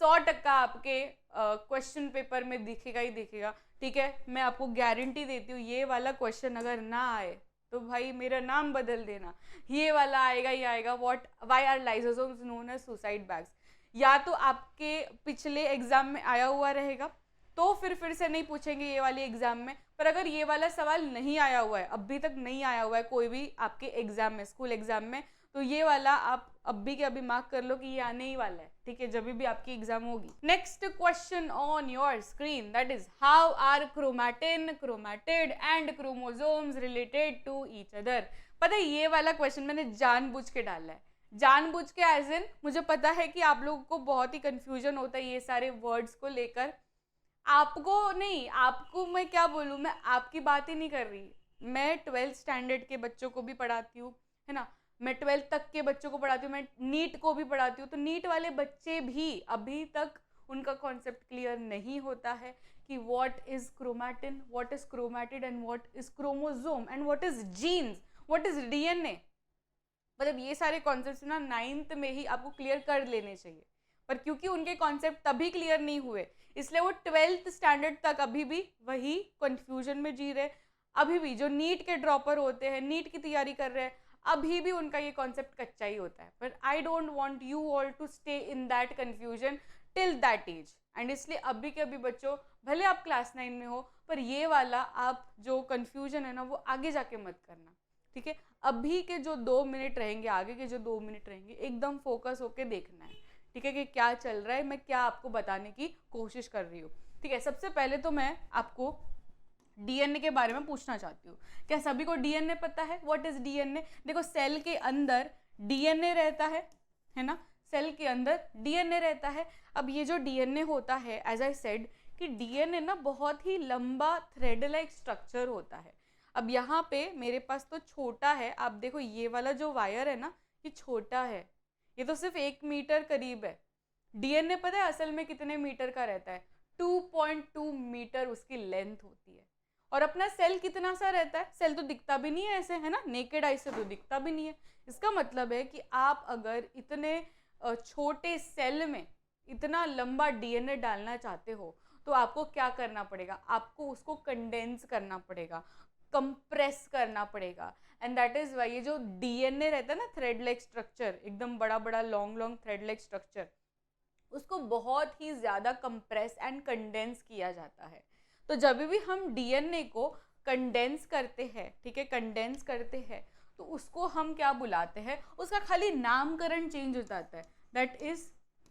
100% आपके क्वेश्चन पेपर में दिखेगा ही दिखेगा, ठीक है। मैं आपको गारंटी देती हूँ ये वाला क्वेश्चन अगर ना आए तो भाई मेरा नाम बदल देना, ये वाला आएगा ही आएगा। What, why are lysosomes known as suicide bags, या तो आपके पिछले एग्जाम में आया हुआ रहेगा तो फिर से नहीं पूछेंगे ये वाले एग्जाम में, पर अगर ये वाला सवाल नहीं आया हुआ है, अभी तक नहीं आया हुआ है कोई भी आपके एग्जाम में, स्कूल एग्जाम में, तो ये वाला आप अभी के अभी मार्क कर लो कि ये आने ही वाला है, ठीक है, जब भी आपकी एग्जाम होगी। Next question on your screen, that is how are chromatin, chromatid and chromosomes related to each other. पता है ये वाला क्वेश्चन मैंने जानबूझ के डाला है, जानबूझ के, एज इन मुझे पता है कि आप लोगों को बहुत ही कंफ्यूजन होता है ये सारे वर्ड्स को लेकर। आपको नहीं, आपको मैं क्या बोलूँ, मैं आपकी बात ही नहीं कर रही, मैं 12th स्टैंडर्ड के बच्चों को भी पढ़ाती हूँ, है ना, मैं 12th तक के बच्चों को पढ़ाती हूँ, मैं नीट को भी पढ़ाती हूँ। तो नीट वाले बच्चे भी अभी तक उनका कॉन्सेप्ट क्लियर नहीं होता है कि what is chromatin, what is chromatid and what is chromosome and what is genes, what is DNA. मतलब ये सारे कॉन्सेप्ट ना 9th में ही आपको क्लियर कर लेने चाहिए, पर क्योंकि उनके कॉन्सेप्ट तभी क्लियर नहीं हुए इसलिए वो 12th स्टैंडर्ड तक अभी भी वही कंफ्यूजन में जी रहे। अभी भी जो नीट के ड्रॉपर होते हैं, नीट की तैयारी कर रहे हैं, अभी भी उनका ये कॉन्सेप्ट कच्चा ही होता है। पर I don't want you all to stay in that confusion till that age, and इसलिए अभी के अभी बच्चों, भले आप क्लास 9 में हो, पर ये वाला आप जो कंफ्यूजन है ना वो आगे जाके मत करना, ठीक है। अभी के जो 2 मिनट रहेंगे, आगे के जो 2 मिनट रहेंगे, एकदम फोकस होके देखना है, ठीक है, कि क्या चल रहा है, मैं क्या आपको बताने की कोशिश कर रही हूँ, ठीक है। सबसे पहले तो मैं आपको डीएनए के बारे में पूछना चाहती हूँ। क्या सभी को डीएनए पता है? What is DNA? देखो सेल के अंदर डीएनए रहता है ना, सेल के अंदर डीएनए रहता है। अब ये जो डीएनए होता है, एज आई सेड कि डीएनए ना बहुत ही लंबा थ्रेड लाइक स्ट्रक्चर होता है। अब यहाँ पे मेरे पास तो छोटा है, आप देखो ये वाला जो वायर है ना, ये छोटा है, ये तो सिर्फ 1 मीटर करीब है। डीएनए पता है असल में कितने मीटर का रहता है? 2.2 मीटर उसकी लेंथ होती है। और अपना सेल कितना सा रहता है? सेल तो दिखता भी नहीं है ऐसे, है ना, नेकेड आई से तो दिखता भी नहीं है। इसका मतलब है कि आप अगर इतने छोटे सेल में इतना लंबा डीएनए डालना चाहते हो तो आपको क्या करना पड़ेगा? आपको उसको कंडेंस करना पड़ेगा, कंप्रेस करना पड़ेगा। एंड दैट इज वाई ये जो डीएनए रहता है ना, थ्रेड लाइक स्ट्रक्चर, एकदम बड़ा बड़ा long long thread like structure, उसको बहुत ही ज़्यादा कंप्रेस एंड कंडेंस किया जाता है। तो जब भी हम डीएनए को कंडेंस करते हैं, ठीक है, कंडेंस करते हैं, तो उसको हम क्या बुलाते हैं? उसका खाली नामकरण चेंज हो जाता है, दैट इज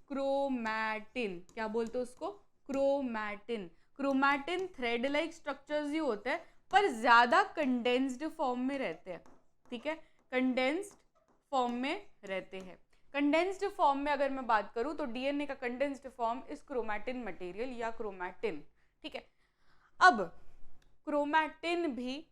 क्रोमैटिन। क्या बोलते हैं उसको? Chromatin. Chromatin thread like structures ही होते हैं पर ज़्यादा कंडेंस्ड फॉर्म में रहते हैं, ठीक है, कंडेंस्ड फॉर्म में रहते हैं। कंडेंस्ड फॉर्म में अगर मैं बात करूं तो डीएनए का कंडेंस्ड फॉर्म इस क्रोमैटिन मटेरियल या क्रोमैटिन, ठीक है। अब क्रोमैटिन भी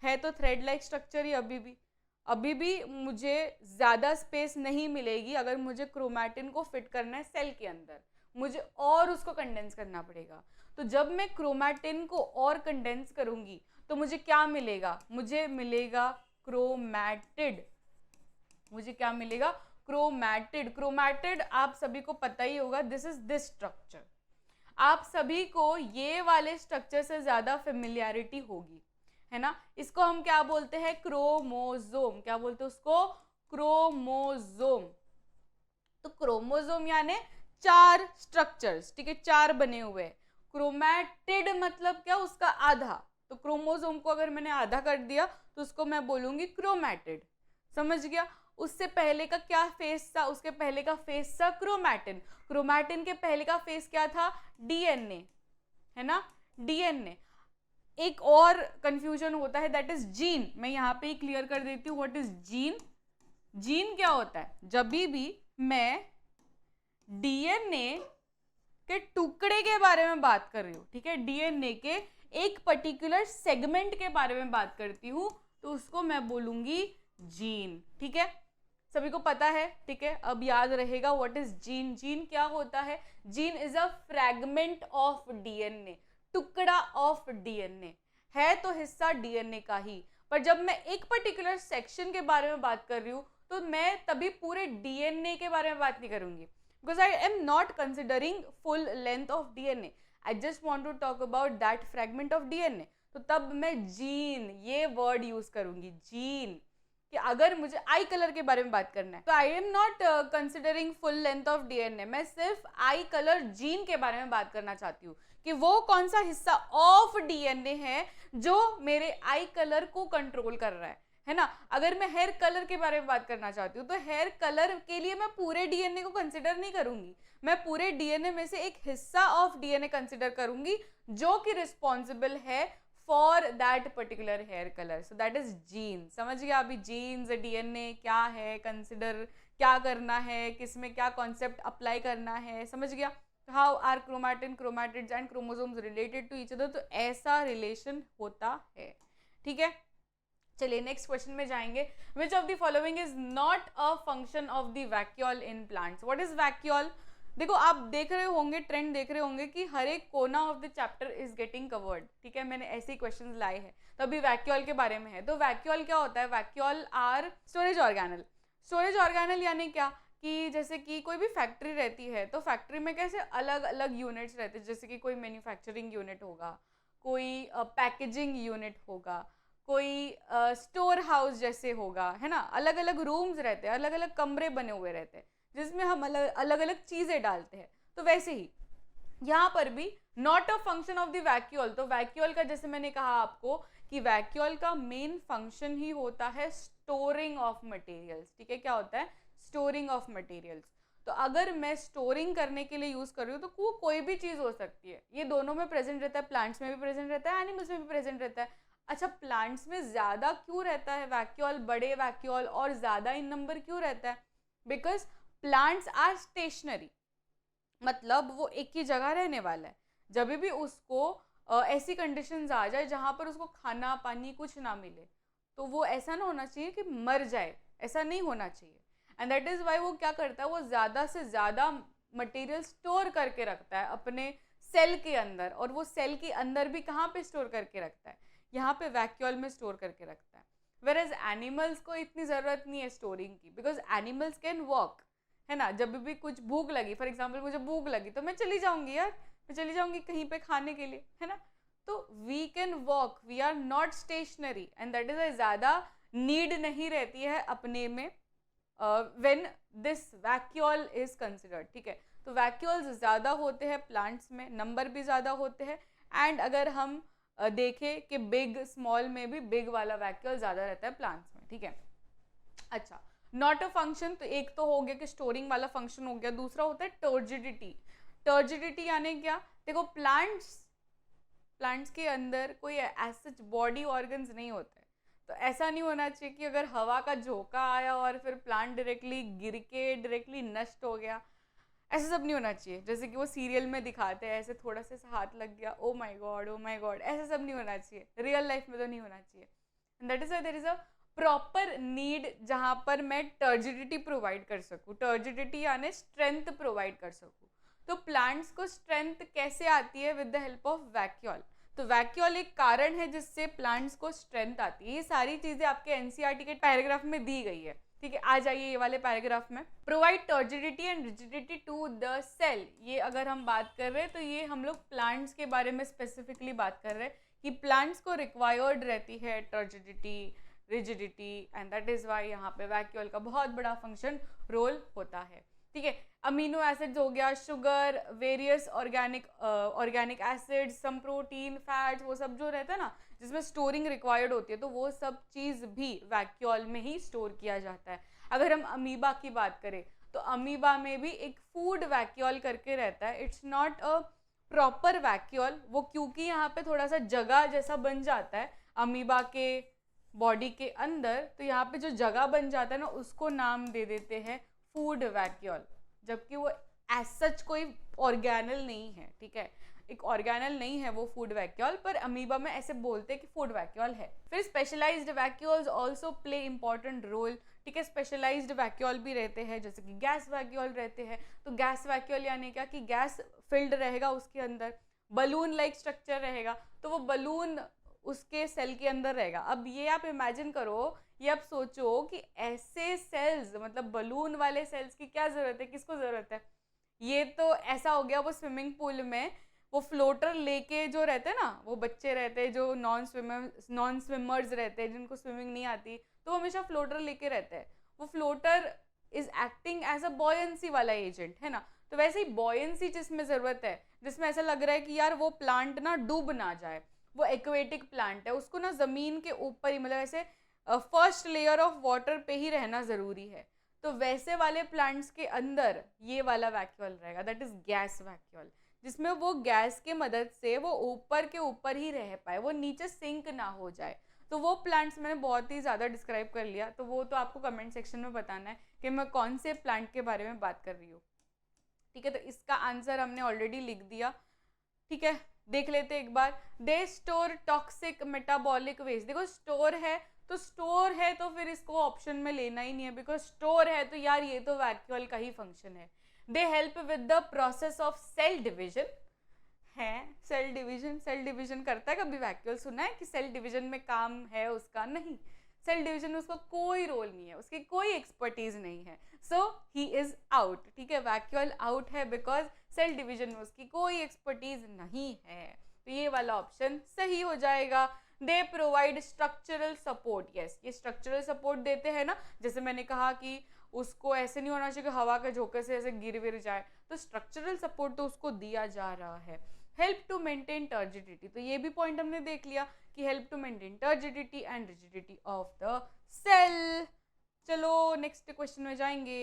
है तो थ्रेड लाइक स्ट्रक्चर ही अभी भी मुझे ज़्यादा स्पेस नहीं मिलेगी अगर मुझे क्रोमैटिन को फिट करना है सेल के अंदर, मुझे और उसको कंडेंस करना पड़ेगा। तो जब मैं क्रोमैटिन को और कंडेंस करूंगी तो मुझे क्या मिलेगा? मुझे मिलेगा क्रोमैटिड। मुझे क्या मिलेगा? क्रोमैटिड। क्रोमैटिड आप सभी को पता ही होगा, दिस इज दिस स्ट्रक्चर। आप सभी को ये वाले स्ट्रक्चर से ज़्यादा फेमिलियरिटी होगी, है ना। इसको हम क्या बोलते हैं? क्रोमोसोम। क्या बोलते हैं उसको? क्रोमोसोम। तो क्रोमोसोम यानी 4 स्ट्रक्चर्स, ठीक है, 4 बने हुए हैं। क्रोमैटिड मतलब क्या? उसका आधा। तो क्रोमोसोम को अगर मैंने आधा कर दिया तो उसको मैं बोलूंगी क्रोमैटिड। समझ गया? उससे पहले का क्या फेस था? उसके पहले का फेस था क्रोमैटिन। क्रोमैटिन के पहले का फेस क्या था? डीएनए, है ना, डीएनए। एक और कंफ्यूजन होता है, दैट इज जीन। मैं यहाँ पे ही क्लियर कर देती हूँ, व्हाट इज जीन। जीन क्या होता है? जब भी मैं डीएनए के टुकड़े के बारे में बात कर रही हूँ, ठीक है, डीएनए के एक पर्टिकुलर सेगमेंट के बारे में बात करती हूँ तो उसको मैं बोलूंगी जीन, ठीक है। सभी को पता है, ठीक है, अब याद रहेगा व्हाट इज जीन। जीन क्या होता है? Gene is a fragment of DNA, टुकड़ा ऑफ डीएनए है, तो हिस्सा डीएनए का ही। पर जब मैं एक पर्टिकुलर सेक्शन के बारे में बात कर रही हूँ तो मैं तभी पूरे डीएनए के बारे में बात नहीं करूंगी, because I am not considering full length of DNA. I just want to talk about that fragment of DNA. तो तब मैं जीन ये वर्ड यूज करूंगी, जीन, कि अगर मुझे आई कलर के बारे में बात करना है तो I am not considering full length of DNA, मैं सिर्फ आई कलर जीन के बारे में बात करना चाहती हूँ कि वो कौन सा हिस्सा ऑफ डीएनए है जो मेरे आई कलर को कंट्रोल कर रहा है ना। अगर मैं हेयर कलर के बारे में बात करना चाहती हूँ तो हेयर कलर के लिए मैं पूरे डीएनए को कंसिडर नहीं करूंगी, मैं पूरे डीएनए में से एक हिस्सा ऑफ डीएनए कंसिडर करूंगी जो कि रिस्पॉन्सिबल है for that particular hair colour. So that is gene. समझ गया अभी जीन्स, डीएनए क्या है, कंसिडर क्या करना है, किसमें क्या कॉन्सेप्ट अप्लाई करना है, समझ गया। How are chromatin, chromatids and chromosomes related to each other, तो ऐसा रिलेशन होता है, ठीक है। चलिए नेक्स्ट क्वेश्चन में जाएंगे। Which of the following is not a function of the vacuole in plants? What is vacuole? देखो आप देख रहे होंगे, ट्रेंड देख रहे होंगे कि हर एक कोना of the chapter is getting covered, ठीक है, मैंने ऐसे ही क्वेश्चंस लाए हैं। तो अभी वैक्यूल के बारे में है। तो वैक्यूल क्या होता है? Vacuole are storage organelle. Storage organelle यानी क्या कि जैसे कि कोई भी फैक्ट्री रहती है तो फैक्ट्री में कैसे अलग अलग यूनिट्स रहते हैं, जैसे कि कोई मैन्युफैक्चरिंग यूनिट होगा, कोई पैकेजिंग यूनिट होगा, कोई स्टोर हाउस जैसे होगा, है ना, अलग अलग रूम्स रहते हैं, अलग अलग कमरे बने हुए रहते हैं जिसमें हम अलग अलग चीज़ें डालते हैं। तो वैसे ही यहाँ पर भी not a function of the vacuole. तो वैक्यूल का जैसे मैंने कहा आपको कि वैक्यूल का मेन फंक्शन ही होता है स्टोरिंग ऑफ मटेरियल्स, ठीक है, क्या होता है? Storing of materials. तो तो अगर मैं स्टोरिंग करने के लिए यूज़ कर रही हूँ तो वो कोई भी चीज़ हो सकती है, ये दोनों में प्रेजेंट रहता है, प्लांट्स में भी प्रेजेंट रहता है, एनिमल्स में भी प्रेजेंट रहता है। अच्छा, प्लांट्स में ज़्यादा क्यों रहता है वैक्यूल, बड़े वैक्यूल और ज़्यादा इन नंबर क्यों रहता है? बिकॉज प्लांट्स आर स्टेशनरी, मतलब वो एक ही जगह रहने वाला है। जब भी उसको ऐसी कंडीशंस आ जाए जहाँ पर उसको खाना पानी कुछ ना मिले, तो वो ऐसा ना होना चाहिए कि मर जाए, ऐसा नहीं होना चाहिए। एंड दैट इज़ वाई वो क्या करता है, वो ज़्यादा से ज़्यादा मटेरियल स्टोर करके रखता है अपने सेल के अंदर, और वो सेल के अंदर भी कहाँ पे स्टोर करके रखता है, यहाँ पे वैक्यूल में स्टोर करके रखता है। वेर एज एनिमल्स को इतनी ज़रूरत नहीं है स्टोरिंग की, बिकॉज एनिमल्स कैन वॉक, है ना। जब भी कुछ भूख लगी, फॉर एग्जाम्पल मुझे भूख लगी तो मैं चली जाऊंगी यार, मैं चली जाऊंगी कहीं पे खाने के लिए, है ना। तो we can walk, we are not stationary, and that is ज़्यादा नीड नहीं रहती है अपने में when this vacuole is considered, ठीक है। तो वैक्यूल्स ज़्यादा होते हैं प्लांट्स में, नंबर भी ज़्यादा होते हैं, एंड अगर हम देखें कि बिग स्मॉल में भी बिग वाला वैक्यूल ज़्यादा रहता है प्लांट्स में, ठीक है। अच्छा, नॉट अ फंक्शन, तो एक तो हो गया कि स्टोरिंग वाला फंक्शन हो गया, दूसरा होता है टर्जिडिटी। टर्जिडिटी यानी क्या, देखो प्लांट्स के अंदर कोई सच बॉडी ऑर्गन्स नहीं होते, तो ऐसा नहीं होना चाहिए कि अगर हवा का झोंका आया और फिर प्लांट डायरेक्टली गिर के डायरेक्टली नष्ट हो गया, ऐसा सब नहीं होना चाहिए। जैसे कि वो सीरियल में दिखाते हैं, ऐसे थोड़ा सा हाथ लग गया, ओ माय गॉड, ऐसा सब नहीं होना चाहिए, रियल लाइफ में तो नहीं होना चाहिए। That is there is a proper need जहाँ पर मैं टर्जिडिटी प्रोवाइड कर सकूँ, टर्जिडिटी यानी स्ट्रेंथ प्रोवाइड कर सकूँ। तो प्लांट्स को स्ट्रेंथ कैसे आती है, with the help of vacuole. तो वैक्यूल एक कारण है जिससे प्लांट्स को स्ट्रेंथ आती है। ये सारी चीजें आपके एनसीईआरटी के पैराग्राफ में दी गई है, ठीक है। आ जाइए ये वाले पैराग्राफ में, provide turgidity and rigidity to the cell. ये अगर हम बात कर रहे हैं तो ये हम लोग प्लांट्स के बारे में स्पेसिफिकली बात कर रहे हैं कि प्लांट्स को रिक्वायर्ड रहती है turgidity, rigidity, and that is why यहाँ पे वैक्यूल का बहुत बड़ा फंक्शन रोल होता है, ठीक है। अमीनो एसिड्स हो गया, sugar, various organic acids, some protein, fats, वो सब जो रहता है ना जिसमें स्टोरिंग रिक्वायर्ड होती है, तो वो सब चीज़ भी वैक्यूल में ही स्टोर किया जाता है। अगर हम अमीबा की बात करें तो अमीबा में भी एक फूड वैक्यूल करके रहता है, it's not a proper vacuole, वो क्योंकि यहाँ पे थोड़ा सा जगह जैसा बन जाता है अमीबा के बॉडी के अंदर, तो यहाँ पे जो जगह बन जाता है ना उसको नाम दे देते हैं फूड वैक्यूल, जबकि वो एज सच कोई ऑर्गेनल नहीं है, ठीक है। एक ऑर्गेनल नहीं है वो फूड वैक्यूल, पर अमीबा में ऐसे बोलते हैं कि फूड वैक्यूल है। फिर specialised vacuoles also play important role, ठीक है। स्पेशलाइज्ड वैक्यूल भी रहते हैं, जैसे कि गैस वैक्यूल रहते हैं। तो गैस वैक्यूल यानी क्या कि गैस फिल्ड रहेगा उसके अंदर, बलून लाइक स्ट्रक्चर रहेगा, तो वो बलून उसके सेल के अंदर रहेगा। अब ये आप इमेजिन करो, ये आप सोचो कि ऐसे सेल्स, मतलब बलून वाले सेल्स की क्या ज़रूरत है, किसको ज़रूरत है। ये तो ऐसा हो गया वो स्विमिंग पूल में वो फ्लोटर लेके जो रहते हैं ना, वो बच्चे रहते हैं जो नॉन स्विमर्स रहते हैं जिनको स्विमिंग नहीं आती, तो वो हमेशा फ्लोटर लेके रहते हैं। वो floater is acting as a buoyancy वाला एजेंट, है ना। तो वैसे ही बॉयंसी जिसमें ज़रूरत है, जिसमें ऐसा लग रहा है कि यार वो प्लांट ना डूब ना जाए, वो एक्वेटिक प्लांट है, उसको ना ज़मीन के ऊपर ही, मतलब ऐसे फर्स्ट लेयर ऑफ वाटर पे ही रहना ज़रूरी है। तो वैसे वाले प्लांट्स के अंदर ये वाला वैक्यूल रहेगा, दैट इज गैस वैक्यूल, जिसमें वो गैस के मदद से वो ऊपर के ऊपर ही रह पाए, वो नीचे सिंक ना हो जाए। तो वो प्लांट्स मैंने बहुत ही ज़्यादा डिस्क्राइब कर लिया, तो वो तो आपको कमेंट सेक्शन में बताना है कि मैं कौन से प्लांट के बारे में बात कर रही हूँ, ठीक है। तो इसका आंसर हमने ऑलरेडी लिख दिया, ठीक है। देख लेते एक बार, they store toxic metabolic waste. देखो स्टोर है तो फिर इसको ऑप्शन में लेना ही नहीं है, बिकॉज स्टोर है तो यार ये तो वैक्यूल का ही फंक्शन है। They help with the process of cell division, है सेल डिविजन करता है कभी वैक्यूल, सुना है कि सेल डिविजन में काम है उसका? नहीं, सेल डिविजन में उसका कोई रोल नहीं है, उसकी कोई एक्सपर्टीज नहीं है, सो ही इज आउट, ठीक है। वैक्यूल आउट है बिकॉज सेल डिविजन में उसकी कोई एक्सपर्टीज नहीं है, तो ये वाला ऑप्शन सही हो जाएगा। They provide structural support, yes, ये स्ट्रक्चरल सपोर्ट देते हैं ना, जैसे मैंने कहा कि उसको ऐसे नहीं होना चाहिए कि हवा के झोंके से ऐसे गिर विर जाए, तो स्ट्रक्चरल सपोर्ट तो उसको दिया जा रहा है। हेल्प टू मेंटेन टर्जिडिटी, तो ये भी पॉइंट हमने देख लिया कि help to maintain turgidity and rigidity of the cell. चलो नेक्स्ट क्वेश्चन में जाएंगे।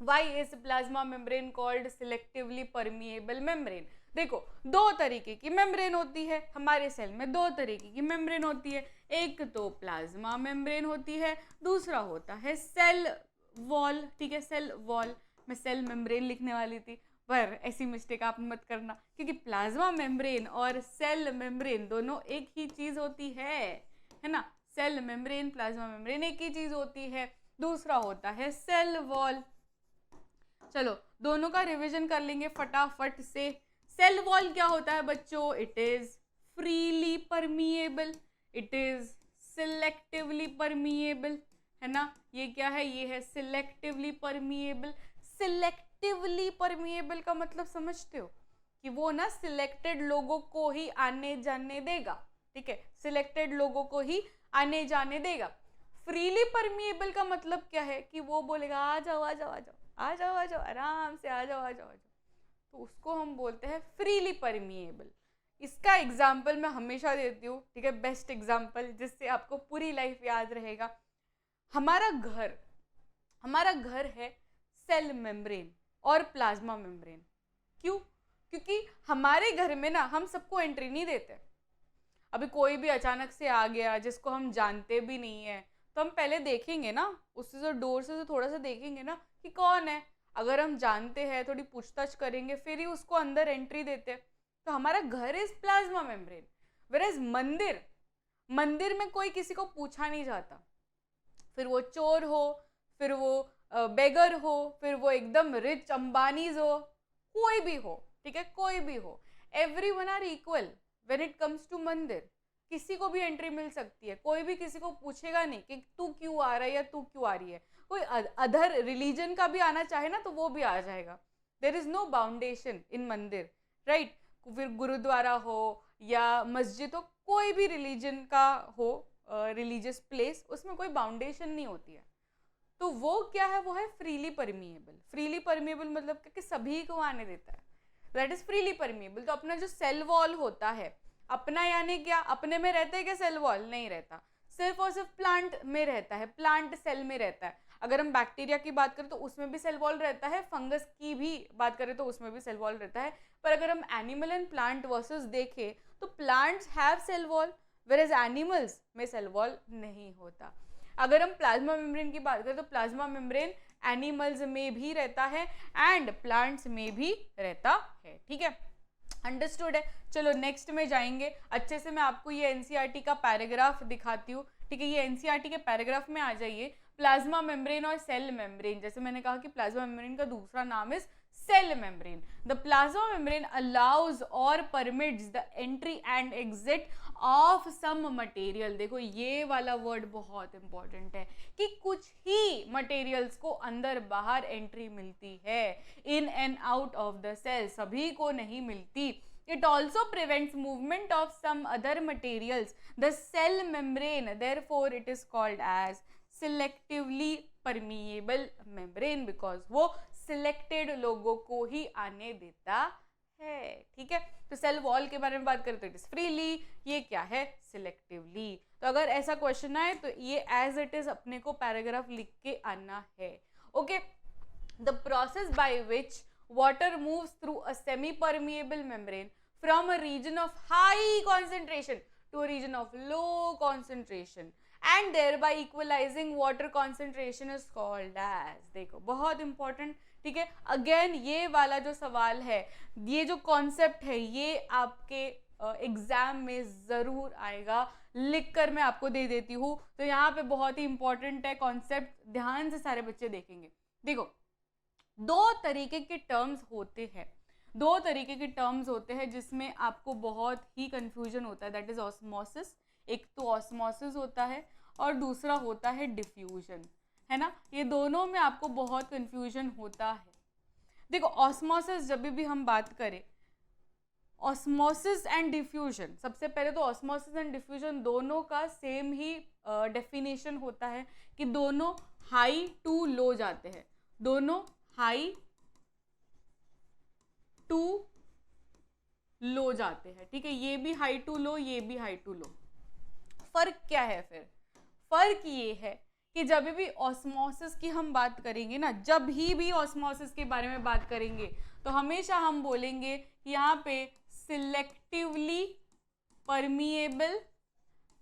Why is plasma membrane called selectively permeable membrane? देखो, दो तरीके की मेम्ब्रेन होती है हमारे सेल में, दो तरीके की मेम्ब्रेन होती है, एक तो प्लाज्मा मेम्ब्रेन होती है, दूसरा होता है सेल वॉल, ठीक है, सेल वॉल। मैं सेल मेम्ब्रेन लिखने वाली थी, पर ऐसी मिस्टेक आप मत करना, क्योंकि प्लाज्मा मेम्ब्रेन और सेल मेम्ब्रेन दोनों एक ही चीज होती है ना। सेल मेम्ब्रेन, प्लाज्मा मेम्ब्रेन एक ही चीज होती है। दूसरा होता है सेल वॉल। चलो दोनों का रिवीजन कर लेंगे फटाफट से। सेल वॉल क्या होता है बच्चों? It is freely permeable, it is selectively permeable, है ना। ये क्या है? ये है सिलेक्टिवली परमिएबल। सिलेक्टिवली परमिएबल का मतलब समझते हो कि वो ना सिलेक्टेड लोगों को ही आने जाने देगा, ठीक है, सिलेक्टेड लोगों को ही आने जाने देगा। फ्रीली परमिएबल का मतलब क्या है? कि वो बोलेगा आ जाओ आ जाओ आ जाओ आ जाओ आ जाओ, आराम से आ जाओ आ जाओ आ जाओ, तो उसको हम बोलते हैं फ्रीली परमिएबल। इसका एग्जाम्पल मैं हमेशा देती हूँ, ठीक है, बेस्ट एग्जाम्पल जिससे आपको पूरी लाइफ याद रहेगा। हमारा घर है सेल मेम्ब्रेन और प्लाज्मा मेम्ब्रेन। क्यों? क्योंकि हमारे घर में ना हम सबको एंट्री नहीं देते। अभी कोई भी अचानक से आ गया जिसको हम जानते भी नहीं है, तो हम पहले देखेंगे ना, उससे जो डोर से थोड़ा सा देखेंगे ना कि कौन है। अगर हम जानते हैं, थोड़ी पूछताछ करेंगे, फिर ही उसको अंदर एंट्री देते हैं। तो हमारा घर इज प्लाज्मा मेम्ब्रेन। वेयरएज मंदिर में कोई किसी को पूछा नहीं जाता, फिर वो चोर हो, फिर वो बेगर हो, फिर वो एकदम रिच अंबानीज हो, कोई भी हो, ठीक है, कोई भी हो, everyone are equal when it comes to mandir. किसी को भी एंट्री मिल सकती है, कोई भी किसी को पूछेगा नहीं कि तू क्यों आ रहा है या तू क्यों आ रही है। कोई अदर रिलीजन का भी आना चाहे ना तो वो भी आ जाएगा। देयर इज नो बाउंडेशन इन मंदिर, राइट। फिर गुरुद्वारा हो या मस्जिद हो, कोई भी रिलीजन का हो, रिलीजियस प्लेस, उसमें कोई बाउंडेशन नहीं होती है। तो वो क्या है? वो है फ्रीली परमिएबल। फ्रीली परमिएबल मतलब कि सभी को आने देता है, दैट इज फ्रीली परमिएबल। तो अपना जो सेल वॉल होता है, अपना यानी क्या, अपने में रहता है क्या सेल वॉल? नहीं रहता, सिर्फ और सिर्फ प्लांट में रहता है, प्लांट सेल में रहता है। अगर हम बैक्टीरिया की बात करें तो उसमें भी सेल वॉल रहता है, फंगस की भी बात करें तो उसमें भी सेल वॉल रहता है। पर अगर हम एनिमल एंड प्लांट वर्सेस देखें तो plants have cell wall, whereas animals में सेल वॉल नहीं होता। अगर हम प्लाज्मा मेम्ब्रेन की बात करें तो प्लाज्मा मेम्ब्रेन एनिमल्स में भी रहता है एंड प्लांट्स में भी रहता है, ठीक है, अंडरस्टूड है। चलो नेक्स्ट में जाएंगे। अच्छे से मैं आपको ये एनसीईआरटी का पैराग्राफ दिखाती हूँ, ठीक है। ये एनसीईआरटी के पैराग्राफ में आ जाइए। प्लाज्मा मेम्ब्रेन और सेल मेम्ब्रेन, जैसे मैंने कहा कि प्लाज्मा मेम्ब्रेन का दूसरा नाम is cell membrane. The plasma membrane allows or permits the entry and exit of some material. देखो ये वाला वर्ड बहुत इंपॉर्टेंट है कि कुछ ही मटेरियल्स को अंदर बाहर एंट्री मिलती है, in and out of the cell, सभी को नहीं मिलती। It also prevents movement of some other materials. The cell membrane, therefore, it is called as selectively permeable membrane because वो सिलेक्टेड लोगों को ही आने देता है, ठीक है। तो सेल वॉल के बारे में बात करें तो इट इज फ्रीली, ये क्या है? सिलेक्टिवली। तो अगर ऐसा क्वेश्चन आए तो ये एज इट इज अपने को पैराग्राफ लिख के आना है, okay. The process by which water moves through a semi permeable membrane from a region of high concentration to a region of low concentration and thereby equalizing water concentration is called as, देखो बहुत important, ठीक है। Again ये वाला जो सवाल है, ये जो कॉन्सेप्ट है, ये आपके एग्जाम में जरूर आएगा, लिखकर मैं आपको दे देती हूँ। तो यहाँ पे बहुत ही इंपॉर्टेंट है कॉन्सेप्ट, ध्यान से सारे बच्चे देखेंगे। देखो दो तरीके के टर्म्स होते हैं, दो तरीके के टर्म्स होते हैं जिसमें आपको बहुत ही कंफ्यूजन होता है, दैट इज ऑस्मोसिस। एक तो ऑस्मोसिस होता है और दूसरा होता है डिफ्यूजन, है ना। ये दोनों में आपको बहुत कंफ्यूजन होता है। देखो ऑस्मोसिस जब भी हम बात करें, ऑस्मोसिस एंड डिफ्यूजन, सबसे पहले तो ऑस्मोसिस एंड डिफ्यूजन दोनों का सेम ही डेफिनेशन होता है कि दोनों हाई टू लो जाते हैं, दोनों हाई टू लो जाते हैं, ठीक है। ये भी हाई टू लो, ये भी हाई टू लो। फर्क क्या है फिर? फर्क ये है कि जब भी ऑस्मोसिस की हम बात करेंगे ना, जब भी ऑस्मोसिस के बारे में बात करेंगे तो हमेशा हम बोलेंगे यहाँ पे सिलेक्टिवली परमिएबल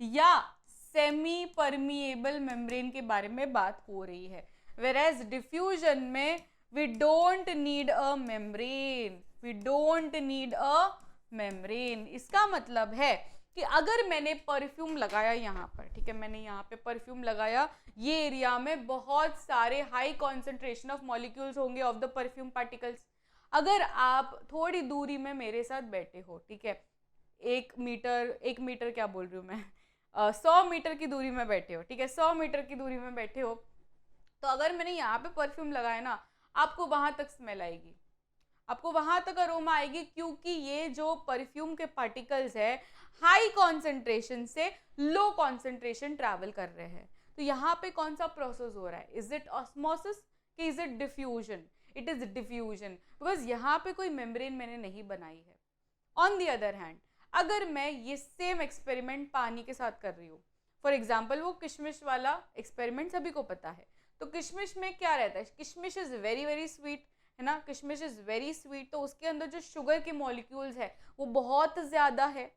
या सेमी परमिएबल मेम्ब्रेन के बारे में बात हो रही है। वेरएज डिफ्यूजन में we don't need a membrane, we don't need a membrane. इसका मतलब है कि अगर मैंने परफ्यूम लगाया यहाँ पर, ठीक है, मैंने यहाँ पे परफ्यूम लगाया, ये एरिया में बहुत सारे हाई कॉन्सेंट्रेशन ऑफ मॉलिक्यूल्स होंगे ऑफ द परफ्यूम पार्टिकल्स। अगर आप थोड़ी दूरी में मेरे साथ बैठे हो, ठीक है, 1 मीटर क्या बोल रही हूँ मैं, 100 मीटर की दूरी में बैठे हो, ठीक है, 100 मीटर की दूरी में बैठे हो, तो अगर मैंने यहाँ पे परफ्यूम लगाया ना, आपको वहां तक स्मेल आएगी, आपको वहां तक अरोमा आएगी, क्योंकि ये जो परफ्यूम के पार्टिकल्स है हाई कॉन्सेंट्रेशन से लो कॉन्सेंट्रेशन ट्रैवल कर रहे हैं। तो यहाँ पे कौन सा प्रोसेस हो रहा है, इज इट ऑस्मोसिस कि is it diffusion? It is diffusion, because यहाँ पे कोई मेम्ब्रेन मैंने नहीं बनाई है। ऑन द अदर हैंड, अगर मैं ये सेम एक्सपेरिमेंट पानी के साथ कर रही हूँ, फॉर एग्जाम्पल वो किशमिश वाला एक्सपेरिमेंट सभी को पता है, तो किशमिश में क्या रहता है, किशमिश इज वेरी वेरी स्वीट, है ना, किशमिश इज वेरी स्वीट, तो उसके अंदर जो शुगर के मॉलिक्यूल्स है वो बहुत ज्यादा है।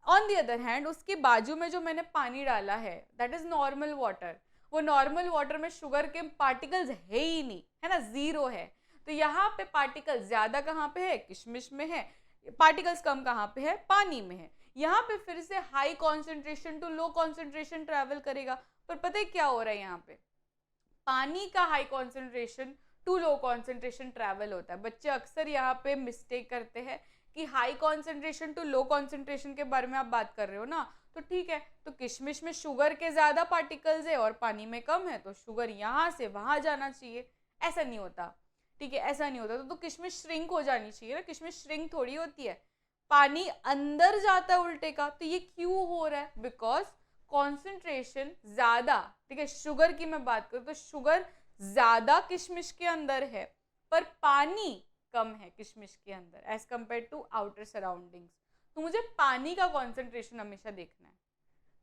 ऑन द अदर हैंड उसके बाजू में जो मैंने पानी डाला है दैट इज नॉर्मल वाटर, वो नॉर्मल वाटर में शुगर के पार्टिकल्स है ही नहीं, है ना, जीरो है। तो यहाँ पे पार्टिकल ज्यादा कहाँ पे है, किशमिश में है, पार्टिकल्स कम कहाँ पे है, पानी में है। यहाँ पे फिर से high concentration to low concentration travel करेगा, पर पता है क्या हो रहा है, यहाँ पे पानी का high concentration to low concentration travel होता है। बच्चे अक्सर यहाँ पे मिस्टेक करते हैं कि high concentration to low concentration के बारे में आप बात कर रहे हो ना, तो ठीक है, तो किशमिश में शुगर के ज्यादा पार्टिकल्स है और पानी में कम है, तो शुगर यहाँ से वहां जाना चाहिए, ऐसा नहीं होता, ठीक है, ऐसा नहीं होता। तो किशमिश श्रिंक हो जानी चाहिए ना, किशमिश श्रिंक थोड़ी होती है, पानी अंदर जाता है उल्टे का। तो ये क्यों हो रहा है, बिकॉज कॉन्सेंट्रेशन ज्यादा, ठीक है, शुगर की मैं बात करूँ तो शुगर ज्यादा किशमिश के अंदर है, पर पानी कम है किशमिश के अंदर as compare to outer surroundings. तो मुझे पानी का कॉन्सेंट्रेशन हमेशा देखना है,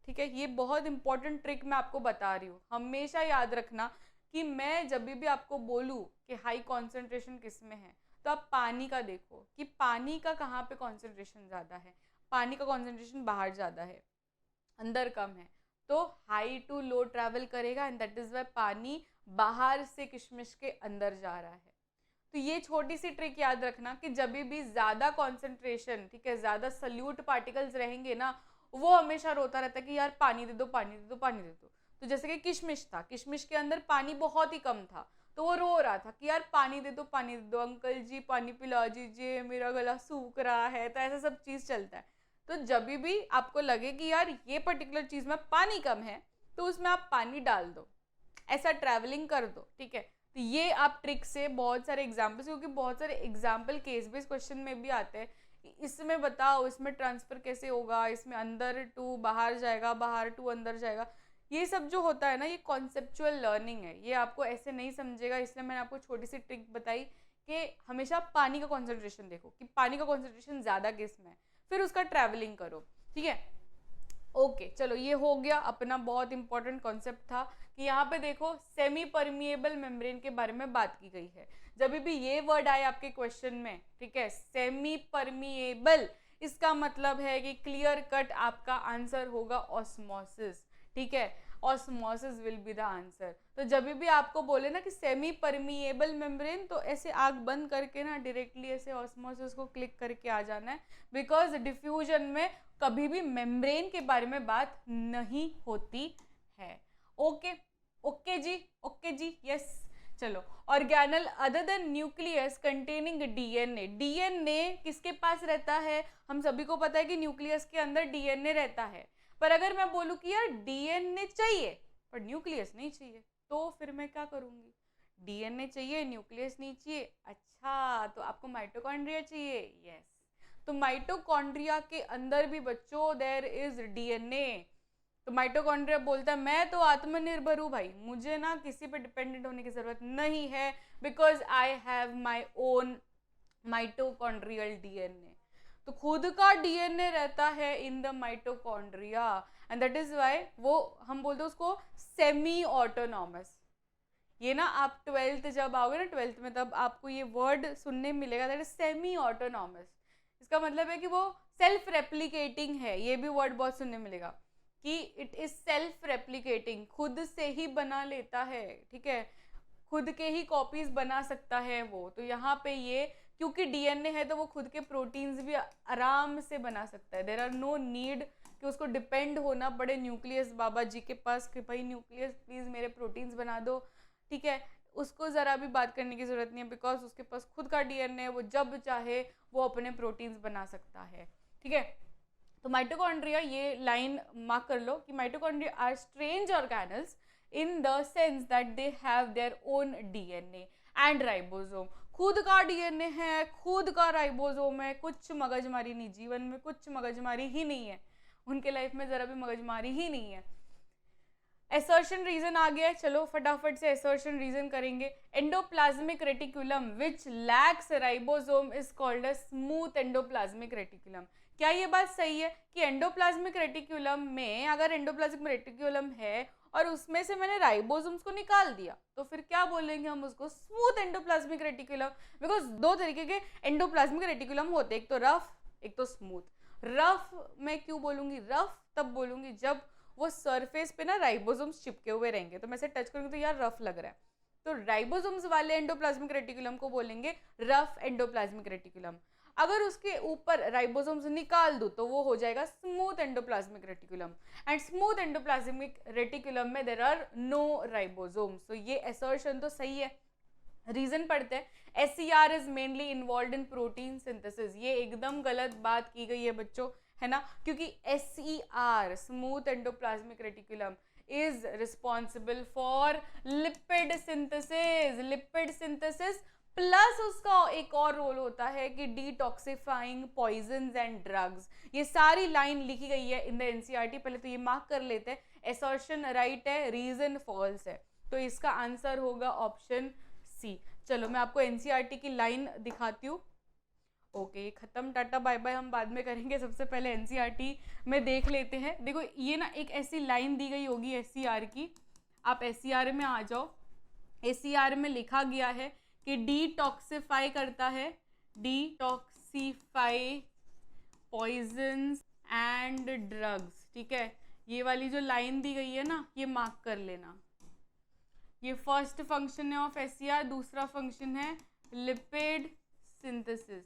ठीक है, ये बहुत इंपॉर्टेंट ट्रिक मैं आपको बता रही हूँ। हमेशा याद रखना कि मैं जब भी आपको बोलूँ कि हाई कॉन्सेंट्रेशन किस में है, तो आप पानी का देखो कि पानी का कहाँ पे कॉन्सेंट्रेशन ज़्यादा है, पानी का कॉन्सेंट्रेशन बाहर ज़्यादा है, अंदर कम है, तो हाई टू लो ट्रैवल करेगा, एंड दैट इज वाई पानी बाहर से किशमिश के अंदर जा रहा है। तो ये छोटी सी ट्रिक याद रखना कि जब भी ज़्यादा कॉन्सेंट्रेशन, ठीक है, ज़्यादा सल्यूट पार्टिकल्स रहेंगे ना, वो हमेशा रोता रहता है कि यार पानी दे दो, पानी दे दो, पानी दे दो। तो जैसे कि किशमिश था, किशमिश के अंदर पानी बहुत ही कम था, तो वो रो रहा था कि यार पानी दे दो, पानी दे दो, अंकल जी पानी पिला दीजिए, मेरा गला सूख रहा है। तो ऐसा सब चीज़ चलता है। तो जब भी आपको लगे कि यार ये पर्टिकुलर चीज़ में पानी कम है, तो उसमें आप पानी डाल दो, ऐसा ट्रैवलिंग कर दो, ठीक है। तो ये आप ट्रिक से बहुत सारे एग्जाम्पल्स, क्योंकि बहुत सारे एग्जाम्पल केस बेस्ड क्वेश्चन में भी आते हैं, इसमें बताओ इसमें ट्रांसफर कैसे होगा, इसमें अंदर टू बाहर जाएगा, बाहर टू अंदर जाएगा। ये सब जो होता है ना, ये कॉन्सेप्चुअल लर्निंग है, ये आपको ऐसे नहीं समझेगा। इसलिए मैंने आपको छोटी सी ट्रिक बताई कि हमेशा पानी का कॉन्सेंट्रेशन देखो कि पानी का कॉन्सेंट्रेशन ज़्यादा किस में है, फिर उसका ट्रैवलिंग करो, ठीक है। ओके चलो, ये हो गया अपना बहुत इंपॉर्टेंट कॉन्सेप्ट था कि यहाँ पे देखो सेमी परमिएबल मेम्ब्रेन के बारे में बात की गई है। जब भी ये वर्ड आए आपके क्वेश्चन में, ठीक है, सेमी परमिएबल, इसका मतलब है कि क्लियर कट आपका आंसर होगा ऑस्मोसिस, ठीक है, osmosis will be the answer. तो जब भी आपको बोले ना कि सेमी परमिएबल मेम्ब्रेन, तो ऐसे आंख बंद करके ना डायरेक्टली ऐसे ऑस्मोसिस को क्लिक करके आ जाना है, बिकॉज डिफ्यूजन में कभी भी मेम्ब्रेन के बारे में बात नहीं होती है। ओके ओके जी, ओके जी, यस। चलो, organelle other than nucleus containing DNA. DNA किसके पास रहता है, हम सभी को पता है कि न्यूक्लियस के अंदर डीएनए रहता है, पर अगर मैं बोलूँ कि यार डीएनए चाहिए पर न्यूक्लियस नहीं चाहिए, तो फिर मैं क्या करूँगी, डीएनए चाहिए न्यूक्लियस नहीं चाहिए, अच्छा तो आपको माइटोकॉन्ड्रिया चाहिए, यस। तो माइटोकॉन्ड्रिया के अंदर भी बच्चों देयर इज डीएनए। तो माइटोकॉन्ड्रिया बोलता है मैं तो आत्मनिर्भर हूँ भाई, मुझे ना किसी पे डिपेंडेंट होने की जरूरत नहीं है, because I have my own mitochondrial DNA. तो खुद का डीएनए रहता है in the mitochondria and that is why वो हम बोलते हैं उसको सेमी ऑटोनॉमस। ये ना आप 12th जब आओगे ना 12th में, तब आपको ये वर्ड सुनने मिलेगा, दैट इज सेमी ऑटोनॉमस। इसका मतलब है कि वो सेल्फ रेप्लिकेटिंग है। ये भी वर्ड बहुत सुनने मिलेगा कि इट इज सेल्फ रेप्लिकेटिंग, खुद से ही बना लेता है, ठीक है, खुद के ही कॉपीज बना सकता है वो। तो यहाँ पे ये क्योंकि डीएनए है तो वो खुद के प्रोटीन्स भी आराम से बना सकता है। देयर आर नो नीड कि उसको डिपेंड होना पड़े न्यूक्लियस बाबा जी के पास कि भाई न्यूक्लियस प्लीज मेरे प्रोटीन्स बना दो, ठीक है, उसको ज़रा भी बात करने की ज़रूरत नहीं है, बिकॉज उसके पास खुद का डीएनए है, वो जब चाहे वो अपने प्रोटीन्स बना सकता है, ठीक है। तो माइटोकॉन्ड्रिया, ये लाइन मार्क कर लो कि mitochondria are strange organelles in the sense that they have their own DNA and ribosome. खुद का डीएनए है, खुद का राइबोसोम है, कुछ मगजमारी नहीं, जीवन में कुछ मगजमारी ही नहीं है, उनके लाइफ में ज़रा भी मगजमारी ही नहीं है। एसर्शन रीजन आ गया है, चलो फटाफट से एसर्शन रीजन करेंगे। Endoplasmic reticulum which lakhs ribosome is called a smooth endoplasmic reticulum. क्या ये बात सही है कि एंडोप्लाज्मिक रेटिकुलम में, अगर एंडोप्लाज्मिक रेटिकुलम है और उसमें से मैंने राइबोसोम्स को निकाल दिया, तो फिर क्या बोलेंगे हम उसको? Smooth endoplasmic reticulum. बिकॉज दो तरीके के एंडोप्लाज्मिक रेटिकुलम होते हैं, एक तो रफ, एक तो स्मूथ। रफ मैं क्यों बोलूंगी? रफ तब बोलूंगी जब वो सरफेस पे ना राइबोसोम्स चिपके हुए रहेंगे, तो मैं से टच करूंगी तो यार रफ लग रहा है, तो राइबोसोम्स वाले एंडोप्लाज्मिक रेटिकुलम को बोलेंगे रफ एंडोप्लाज्मिक रेटिकुलम। अगर उसके ऊपर राइबोसोम्स निकाल दूं तो वो हो जाएगा smooth endoplasmic reticulum. And smooth endoplasmic reticulum में देयर आर नो राइबोसोम्स। तो ये असर्शन तो सही है। रीजन पढ़ते हैं, SCR is mainly involve in protein synthesis. ये एकदम गलत बात की गई है बच्चों, है ना, क्योंकि SCR smooth endoplasmic reticulum is responsible for lipid synthesis. Lipid synthesis plus उसका एक और रोल होता है कि डिटॉक्सिफाइंग पॉइजन्स एंड ड्रग्स। ये सारी लाइन लिखी गई है इन द NCERT। पहले तो ये मार्क कर लेते हैं, एसर्शन राइट है, रीजन फॉल्स है, तो इसका आंसर होगा ऑप्शन सी। चलो मैं आपको NCERT की लाइन दिखाती हूँ। ओके खत्म, टाटा बाय बाय, हम बाद में करेंगे। सबसे पहले NCERT में देख लेते हैं। देखो ये ना एक ऐसी लाइन दी गई होगी SCR की, आप SCR में आ जाओ। SCR में लिखा गया है कि डिटॉक्सिफाई करता है, डिटॉक्सिफाई पॉइजन्स एंड ड्रग्स, ठीक है। ये वाली जो लाइन दी गई है ना, ये मार्क कर लेना। ये फर्स्ट फंक्शन है ऑफ SCR, दूसरा फंक्शन है लिपिड सिंथेसिस।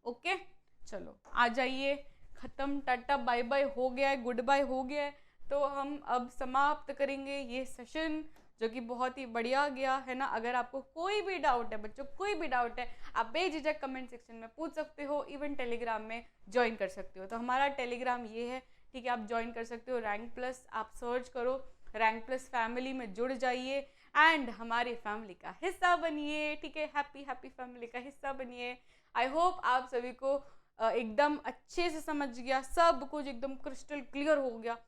ओके चलो आ जाइए, खत्म, टाटा बाय बाय हो गया है, गुड बाय हो गया है। तो हम अब समाप्त करेंगे ये सेशन जो कि बहुत ही बढ़िया गया, है ना। अगर आपको कोई भी डाउट है बच्चों, कोई भी डाउट है, आप बेझिझक कमेंट सेक्शन में पूछ सकते हो, इवन टेलीग्राम में ज्वाइन कर सकते हो। तो हमारा टेलीग्राम ये है, ठीक है, आप ज्वाइन कर सकते हो। रैंक प्लस आप सर्च करो, रैंक प्लस फैमिली में जुड़ जाइए एंड हमारी फैमिली का हिस्सा बनिए, ठीक है। हैप्पी फैमिली का हिस्सा बनिए। आई होप आप सभी को एकदम अच्छे से समझ गया, सब कुछ एकदम क्रिस्टल क्लियर हो गया।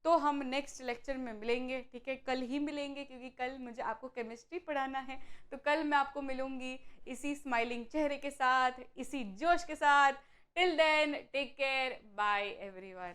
तो हम नेक्स्ट लेक्चर में मिलेंगे, ठीक है, कल ही मिलेंगे, क्योंकि कल मुझे आपको केमिस्ट्री पढ़ाना है। तो कल मैं आपको मिलूंगी इसी स्माइलिंग चेहरे के साथ, इसी जोश के साथ। Till then take care, bye everyone.